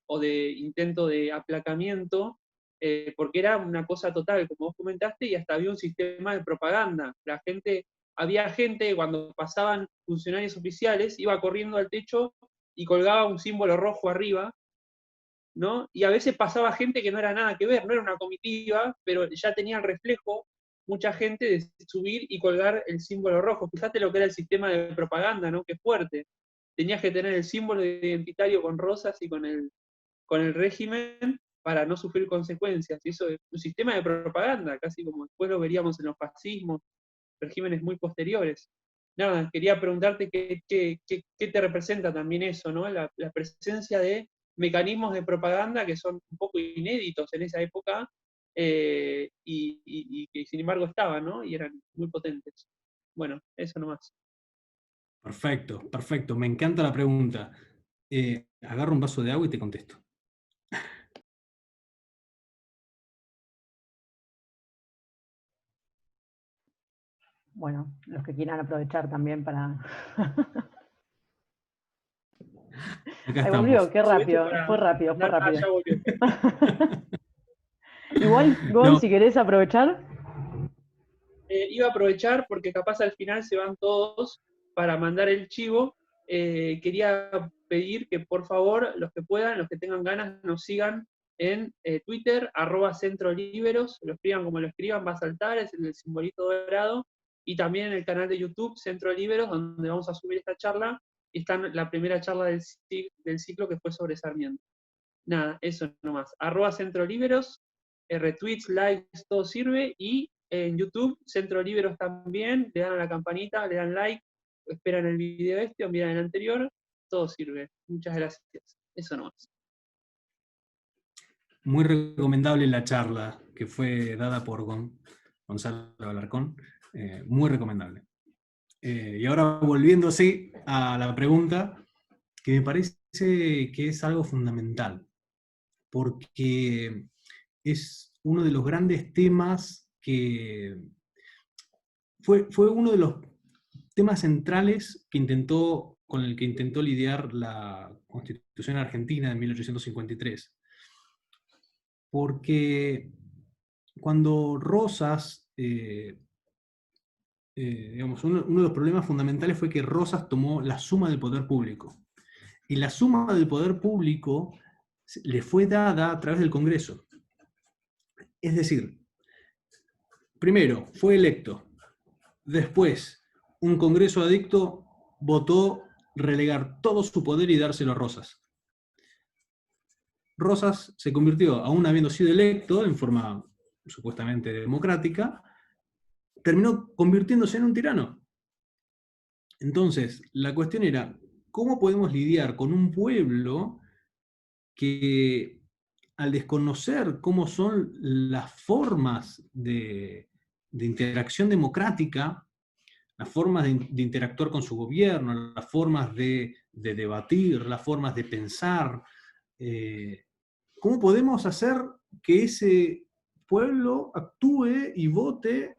o de intento de aplacamiento, porque era una cosa total, como vos comentaste, y hasta había un sistema de propaganda. Había gente que cuando pasaban funcionarios oficiales iba corriendo al techo y colgaba un símbolo rojo arriba, ¿no? Y a veces pasaba gente que no era nada que ver, no era una comitiva, pero ya tenía el reflejo mucha gente de subir y colgar el símbolo rojo. Fíjate lo que era el sistema de propaganda, ¿no? Qué fuerte. Tenías que tener el símbolo identitario con rosas y con el régimen para no sufrir consecuencias. Y eso es un sistema de propaganda, casi como después lo veríamos en los fascismos, regímenes muy posteriores. Nada, quería preguntarte qué te representa también eso, ¿no? La presencia de mecanismos de propaganda que son un poco inéditos en esa época, y que sin embargo estaban, ¿no? Y eran muy potentes. Bueno, eso nomás. Perfecto, perfecto. Me encanta la pregunta. Agarro un vaso de agua y te contesto. Bueno, los que quieran aprovechar también para... Acá Ahí estamos. volvió, qué rápido, Para... fue rápido, fue rápido. Ya volvió. Igual, Gon, No. si querés aprovechar. Iba a aprovechar porque capaz al final se van todos para mandar el chivo. Quería pedir que por favor los que puedan, los que tengan ganas, nos sigan en Twitter, @centroliberos, lo escriban como lo escriban, va a saltar, es el simbolito dorado, y también en el canal de YouTube, Centro Liberos, donde vamos a subir esta charla, y está la primera charla del ciclo que fue sobre Sarmiento. Nada, eso nomás. @centroliberos, retweets, likes, todo sirve, y en YouTube, Centro Liberos también, le dan a la campanita, le dan like, esperan el video o miran el anterior, todo sirve. Muchas gracias. Eso nomás. Muy recomendable la charla que fue dada por Gonzalo Alarcón. Muy recomendable. Y ahora volviendo así a la pregunta, que me parece que es algo fundamental, porque es uno de los grandes temas que fue uno de los temas centrales con el que intentó lidiar la Constitución Argentina de 1853. Porque cuando Rosas, digamos, uno de los problemas fundamentales fue que Rosas tomó la suma del poder público. Y la suma del poder público le fue dada a través del Congreso. Es decir, primero fue electo, después un Congreso adicto votó relegar todo su poder y dárselo a Rosas. Rosas se convirtió, aún habiendo sido electo en forma supuestamente democrática, terminó convirtiéndose en un tirano. Entonces, la cuestión era, ¿cómo podemos lidiar con un pueblo que, al desconocer cómo son las formas de interacción democrática, las formas de interactuar con su gobierno, las formas de debatir, las formas de pensar, ¿cómo podemos hacer que ese pueblo actúe y vote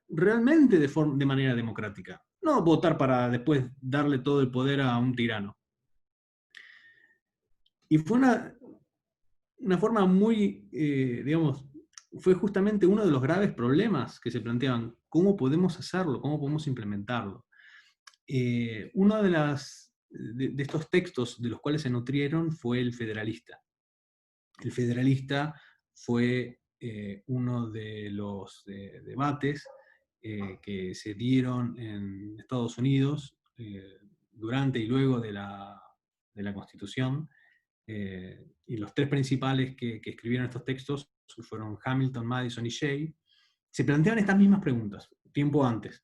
realmente de manera democrática? No votar para después darle todo el poder a un tirano. Y fue una forma muy, digamos, fue justamente uno de los graves problemas que se planteaban. ¿Cómo podemos hacerlo? ¿Cómo podemos implementarlo? Uno de estos textos de los cuales se nutrieron fue el Federalista. El Federalista fue uno de los debates que se dieron en Estados Unidos durante y luego de la Constitución, y los tres principales que escribieron estos textos fueron Hamilton, Madison y Jay. Se planteaban estas mismas preguntas, tiempo antes.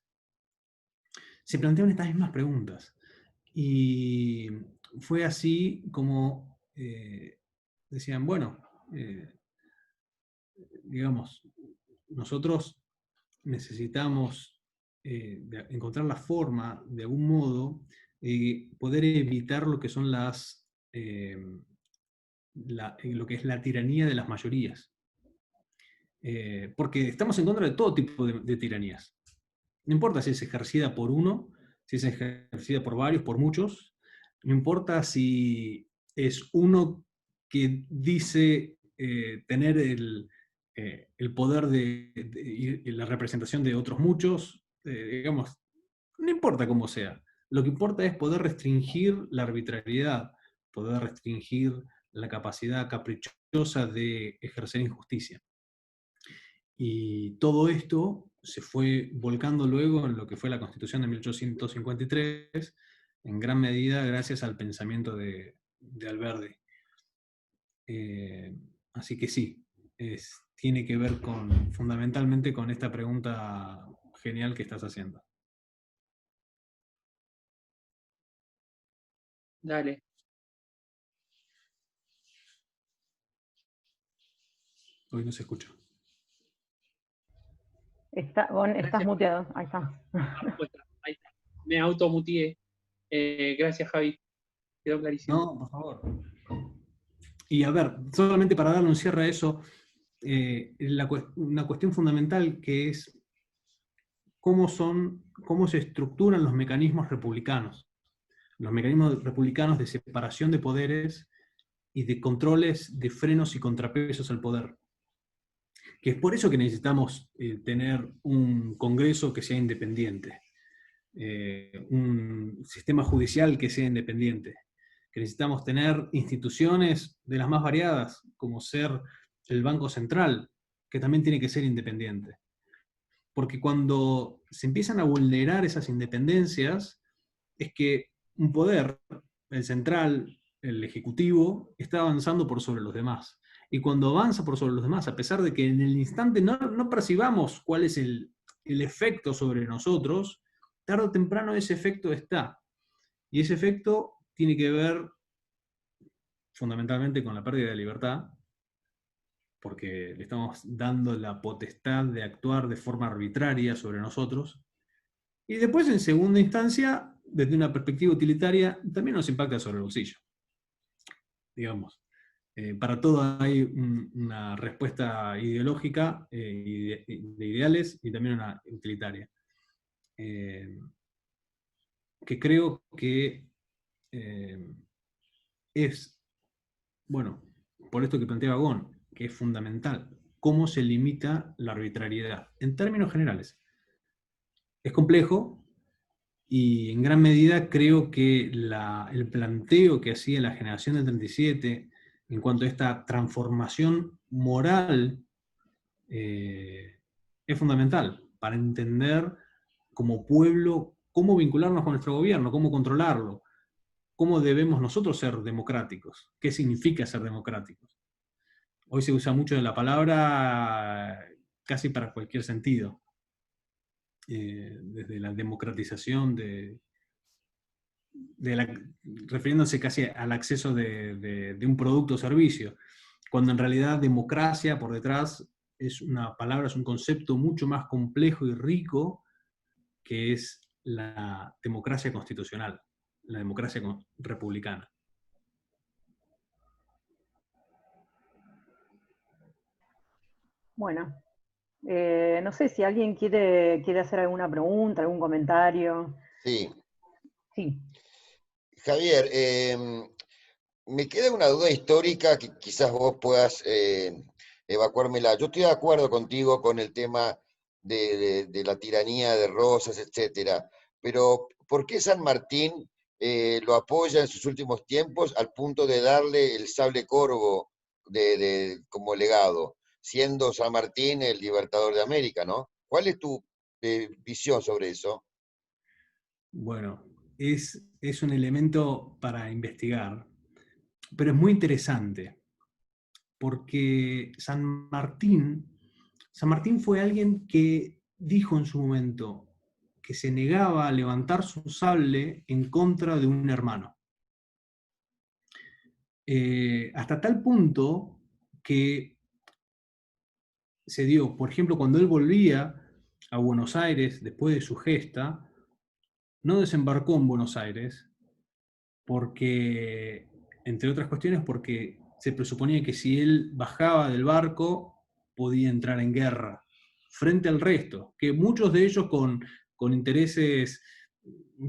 Se planteaban estas mismas preguntas. Y fue así como decían, bueno, digamos, nosotros necesitamos encontrar la forma, de algún modo, de poder evitar lo que son lo que es la tiranía de las mayorías. Porque estamos en contra de todo tipo de tiranías. No importa si es ejercida por uno, si es ejercida por varios, por muchos, no importa si es uno que dice tener el poder y la representación de otros muchos, digamos, no importa cómo sea. Lo que importa es poder restringir la arbitrariedad, poder restringir la capacidad caprichosa de ejercer injusticia. Y todo esto se fue volcando luego en lo que fue la Constitución de 1853, en gran medida gracias al pensamiento de Alberdi. Así que sí, tiene que ver fundamentalmente con esta pregunta genial que estás haciendo. Dale. Hoy no se escucha. Gon, estás Gracias. muteado, ahí está. Ahí está. Me automuteé. Gracias, Javi. Quedó clarísimo. No, por favor. Y a ver, solamente para darle un cierre a eso, una cuestión fundamental que es cómo se estructuran los mecanismos republicanos. Los mecanismos republicanos de separación de poderes y de controles, de frenos y contrapesos al poder. Que es por eso que necesitamos tener un Congreso que sea independiente, un sistema judicial que sea independiente, que necesitamos tener instituciones de las más variadas, como ser el Banco Central, que también tiene que ser independiente. Porque cuando se empiezan a vulnerar esas independencias, es que un poder, el central, el ejecutivo, está avanzando por sobre los demás. Y cuando avanza por sobre los demás, a pesar de que en el instante no percibamos cuál es el efecto sobre nosotros, tarde o temprano ese efecto está. Y ese efecto tiene que ver fundamentalmente con la pérdida de libertad, porque le estamos dando la potestad de actuar de forma arbitraria sobre nosotros. Y después, en segunda instancia, desde una perspectiva utilitaria, también nos impacta sobre el bolsillo. Digamos, para todo hay una respuesta ideológica, de ideales, y también una utilitaria. Que creo que es, bueno, por esto que planteaba Gon, que es fundamental, cómo se limita la arbitrariedad, en términos generales. Es complejo, y en gran medida creo que el planteo que hacía la generación del 37 en cuanto a esta transformación moral es fundamental para entender como pueblo cómo vincularnos con nuestro gobierno, cómo controlarlo, cómo debemos nosotros ser democráticos, qué significa ser democráticos. Hoy se usa mucho de la palabra casi para cualquier sentido. Desde la democratización refiriéndose casi al acceso de un producto o servicio, cuando en realidad democracia por detrás es una palabra, es un concepto mucho más complejo y rico, que es la democracia constitucional, la democracia republicana. Bueno, no sé si alguien quiere hacer alguna pregunta, algún comentario. Sí. Sí. Javier, me queda una duda histórica que quizás vos puedas evacuármela. Yo estoy de acuerdo contigo con el tema de la tiranía de Rosas, etcétera, pero ¿por qué San Martín lo apoya en sus últimos tiempos al punto de darle el sable corvo como legado, siendo San Martín el libertador de América, ¿no? ¿Cuál es tu visión sobre eso? Bueno, es un elemento para investigar, pero es muy interesante, porque San Martín fue alguien que dijo en su momento, que se negaba a levantar su sable en contra de un hermano. Hasta tal punto que se dio, por ejemplo, cuando él volvía a Buenos Aires después de su gesta, no desembarcó en Buenos Aires porque, entre otras cuestiones, porque se presuponía que si él bajaba del barco podía entrar en guerra frente al resto, que muchos de ellos con intereses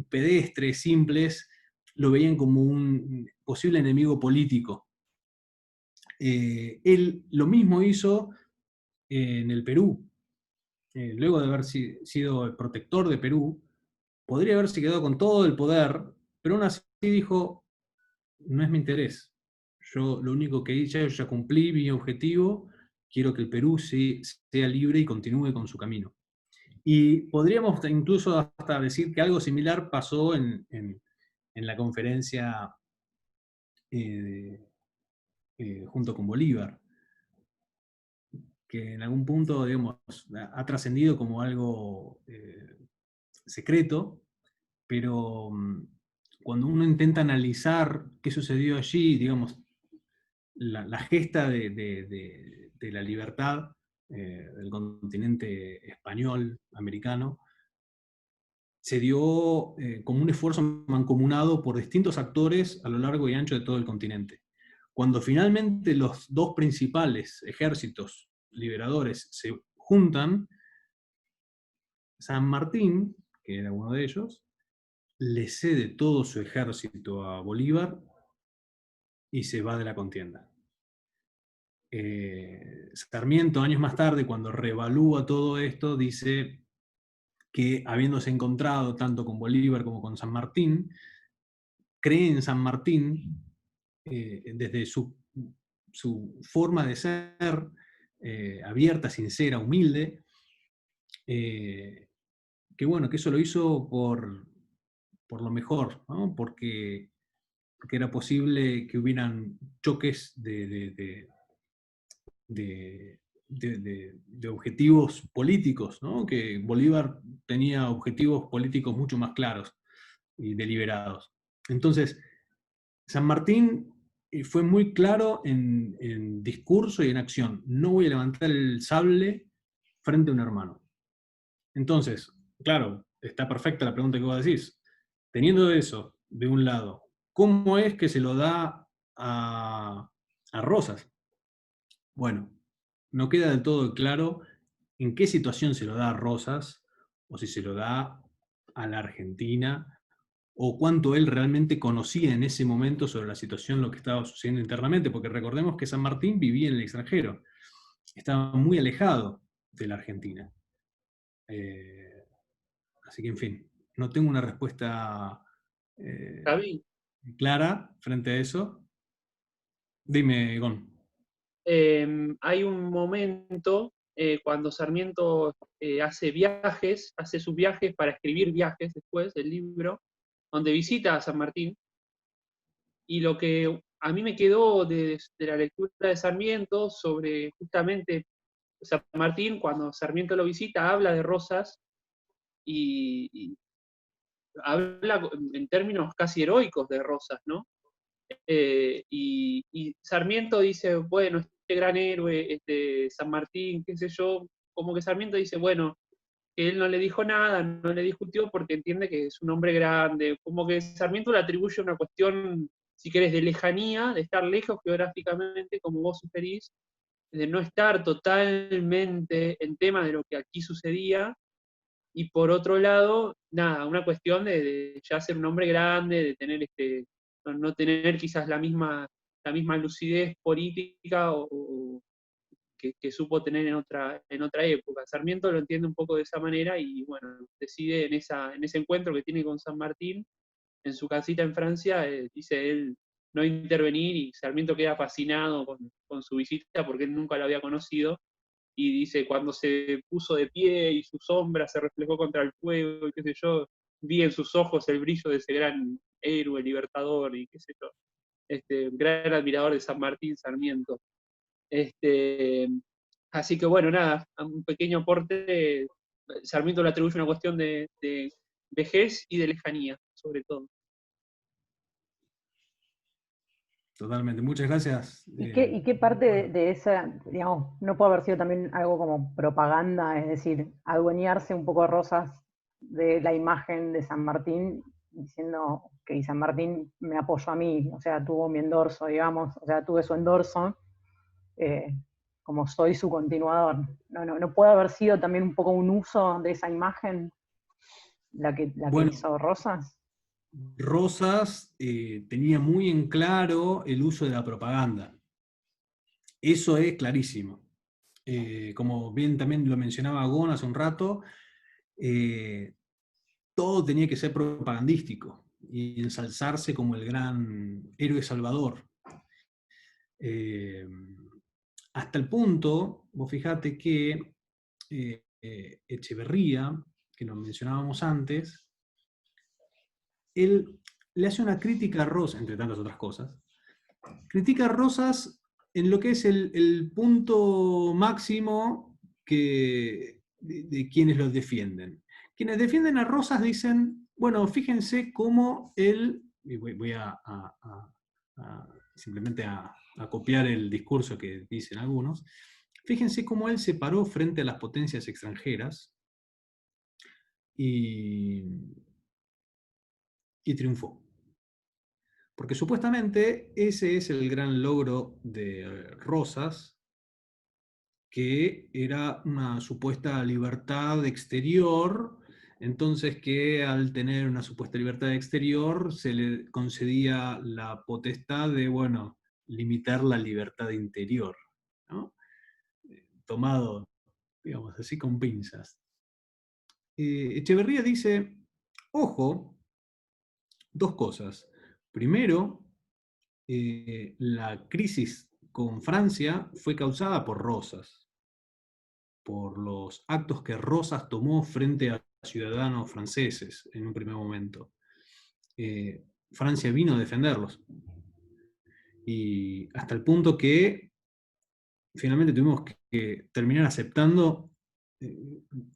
pedestres, simples, lo veían como un posible enemigo político. Él lo mismo hizo en el Perú. Luego de haber sido el protector de Perú, podría haberse quedado con todo el poder, pero aún así dijo, no es mi interés. Yo lo único que hice, yo ya cumplí mi objetivo, quiero que el Perú sea libre y continúe con su camino. Y podríamos incluso hasta decir que algo similar pasó en la conferencia junto con Bolívar, que en algún punto, digamos, ha trascendido como algo secreto, pero cuando uno intenta analizar qué sucedió allí, digamos, la gesta de la libertad del continente español, americano, se dio como un esfuerzo mancomunado por distintos actores a lo largo y ancho de todo el continente. Cuando finalmente los dos principales ejércitos liberadores se juntan, San Martín, que era uno de ellos, le cede todo su ejército a Bolívar y se va de la contienda. Sarmiento, años más tarde, cuando reevalúa todo esto, dice que habiéndose encontrado tanto con Bolívar como con San Martín, cree en San Martín desde su forma de ser, abierta, sincera, humilde, que bueno, que eso lo hizo por lo mejor, ¿no? Porque era posible que hubieran choques de objetivos políticos, ¿no? Que Bolívar tenía objetivos políticos mucho más claros y deliberados. Entonces, San Martín fue muy claro en discurso y en acción. No voy a levantar el sable frente a un hermano. Entonces, claro, está perfecta la pregunta que vos decís. Teniendo eso de un lado, ¿cómo es que se lo da a Rosas? Bueno, no queda del todo claro en qué situación se lo da a Rosas, o si se lo da a la Argentina, o cuánto él realmente conocía en ese momento sobre la situación, lo que estaba sucediendo internamente, porque recordemos que San Martín vivía en el extranjero, estaba muy alejado de la Argentina. Así que, en fin, no tengo una respuesta clara frente a eso. Dime, Gon. Hay un momento cuando Sarmiento hace sus viajes para escribir viajes después del libro, donde visita a San Martín, y lo que a mí me quedó de la lectura de Sarmiento sobre justamente San Martín, cuando Sarmiento lo visita, habla de Rosas y habla en términos casi heroicos de Rosas, ¿no? Y Sarmiento dice, bueno, este gran héroe, este San Martín, qué sé yo, como que Sarmiento dice, bueno, que él no le dijo nada, no le discutió porque entiende que es un hombre grande, como que Sarmiento le atribuye una cuestión, si querés, de lejanía, de estar lejos geográficamente, como vos sugerís, de no estar totalmente en tema de lo que aquí sucedía, y por otro lado, nada, una cuestión de ya ser un hombre grande, de tener no tener quizás la misma lucidez política o que supo tener en otra época. Sarmiento lo entiende un poco de esa manera y bueno, decide en ese encuentro que tiene con San Martín, en su casita en Francia, dice él no intervenir y Sarmiento queda fascinado con su visita porque él nunca lo había conocido y dice, cuando se puso de pie y su sombra se reflejó contra el fuego, y qué sé yo, vi en sus ojos el brillo de ese gran héroe libertador, y qué sé yo, gran admirador de San Martín Sarmiento. Así que bueno, nada, un pequeño aporte Sarmiento le atribuye una cuestión de vejez y de lejanía, sobre todo. Totalmente, muchas gracias. ¿Y qué parte de esa, digamos, no puede haber sido también algo como propaganda, es decir, adueñarse un poco Rosas de la imagen de San Martín, diciendo que San Martín me apoyó a mí, o sea, tuvo mi endorso, digamos, o sea, tuve su endorso, como soy su continuador? ¿No puede haber sido también un poco un uso de esa imagen la que Bueno, hizo Rosas? Rosas tenía muy en claro el uso de la propaganda. Eso es clarísimo. Como bien también lo mencionaba Gon hace un rato, todo tenía que ser propagandístico y ensalzarse como el gran héroe salvador. Hasta el punto, vos fijate que Echeverría, que lo mencionábamos antes, él le hace una crítica a Rosas, entre tantas otras cosas, critica a Rosas en lo que es el punto máximo de quienes los defienden. Quienes defienden a Rosas dicen, bueno, fíjense cómo él, y voy simplemente a copiar el discurso que dicen algunos, fíjense cómo él se paró frente a las potencias extranjeras y triunfó. Porque supuestamente ese es el gran logro de Rosas, que era una supuesta libertad exterior, entonces que al tener una supuesta libertad exterior se le concedía la potestad de, bueno, limitar la libertad interior, ¿no? Tomado, digamos, así con pinzas. Echeverría dice, ojo, dos cosas. Primero, la crisis con Francia fue causada por Rosas, por los actos que Rosas tomó frente a ciudadanos franceses en un primer momento. Francia vino a defenderlos. Y hasta el punto que finalmente tuvimos que terminar aceptando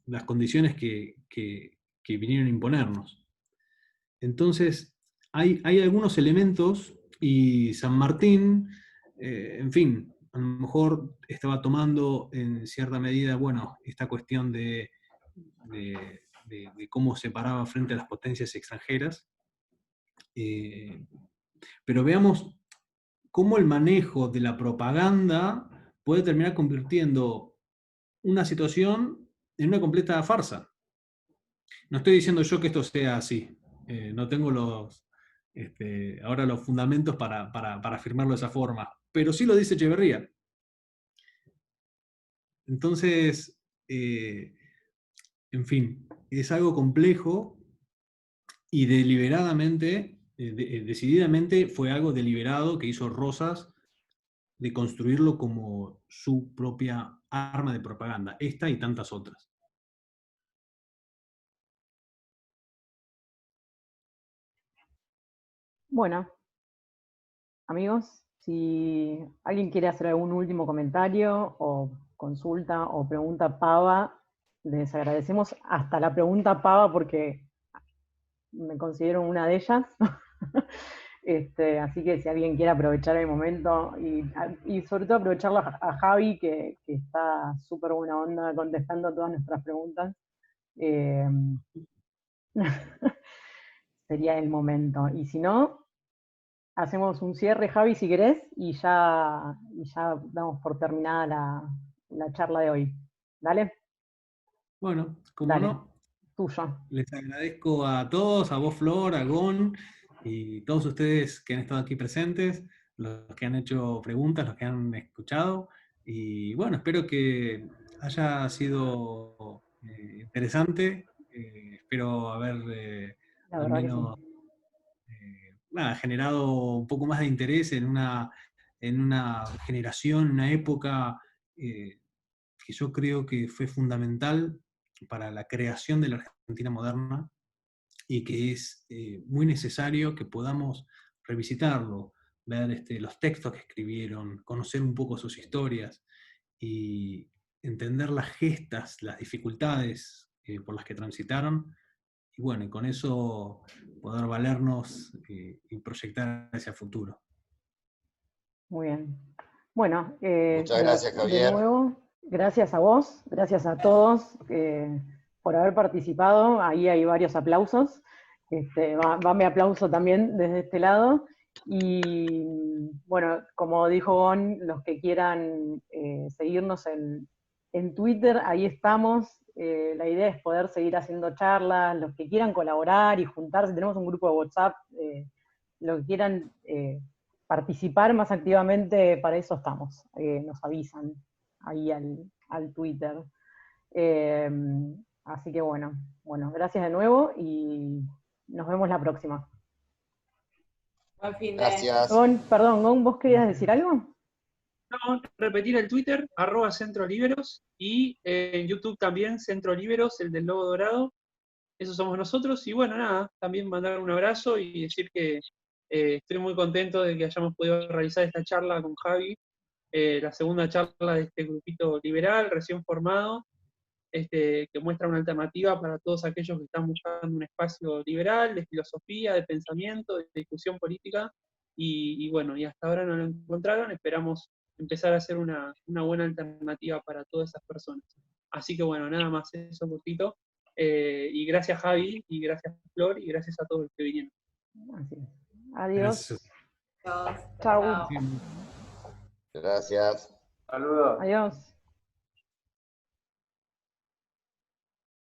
las condiciones que vinieron a imponernos. Entonces, hay algunos elementos y San Martín, en fin, a lo mejor estaba tomando en cierta medida, bueno, esta cuestión de cómo se paraba frente a las potencias extranjeras, pero veamos cómo el manejo de la propaganda puede terminar convirtiendo una situación en una completa farsa. No estoy diciendo yo que esto sea así, no tengo ahora los fundamentos para afirmarlo de esa forma, pero sí lo dice Echeverría. Entonces, en fin, es algo complejo y deliberadamente, decididamente fue algo deliberado que hizo Rosas de construirlo como su propia arma de propaganda, esta y tantas otras. Bueno, amigos, si alguien quiere hacer algún último comentario o consulta o pregunta pava, les agradecemos hasta la pregunta pava porque me considero una de ellas. Así que si alguien quiere aprovechar el momento y sobre todo aprovecharlo a Javi, que está súper buena onda contestando todas nuestras preguntas, sería el momento. Y si no, hacemos un cierre, Javi, si querés, y ya damos por terminada la charla de hoy. ¿Dale? Bueno, como Dale, no, tuyo. les agradezco a todos, a vos, Flor, a Gon, y todos ustedes que han estado aquí presentes, los que han hecho preguntas, los que han escuchado. Y bueno, espero que haya sido interesante. Espero haber La al verdad que sí. menos nada, generado un poco más de interés en una generación, una época que yo creo que fue fundamental para la creación de la Argentina moderna y que es muy necesario que podamos revisitarlo, ver los textos que escribieron, conocer un poco sus historias y entender las gestas, las dificultades por las que transitaron, y bueno, y con eso poder valernos y proyectar hacia futuro. Muy bien. Bueno, Muchas gracias, de Javier. nuevo, gracias a vos, gracias a todos por haber participado. Ahí hay varios aplausos. Va mi aplauso también desde este lado. Y bueno, como dijo Gon, los que quieran seguirnos en Twitter, ahí estamos. La idea es poder seguir haciendo charlas, los que quieran colaborar y juntarse. Tenemos un grupo de WhatsApp, los que quieran participar más activamente, para eso estamos. Nos avisan ahí al Twitter. Así que bueno, gracias de nuevo y nos vemos la próxima. Buen fin de. Gracias. Perdón, Gon, ¿vos querías decir algo? No, repetir el Twitter, @centroliberos, y en YouTube también, Centroliberos, el del logo dorado. Esos somos nosotros. Y bueno, nada, también mandar un abrazo y decir que estoy muy contento de que hayamos podido realizar esta charla con Javi, la segunda charla de este grupito liberal, recién formado, que muestra una alternativa para todos aquellos que están buscando un espacio liberal, de filosofía, de pensamiento, de discusión política, y bueno, y hasta ahora no lo encontraron. Esperamos empezar a hacer una buena alternativa para todas esas personas. Así que bueno, nada más, eso un poquito. Y gracias Javi, y gracias Flor, y gracias a todos los que vinieron. Así es. Adiós. Gracias. Chau. Chao. Gracias. Saludos. Adiós.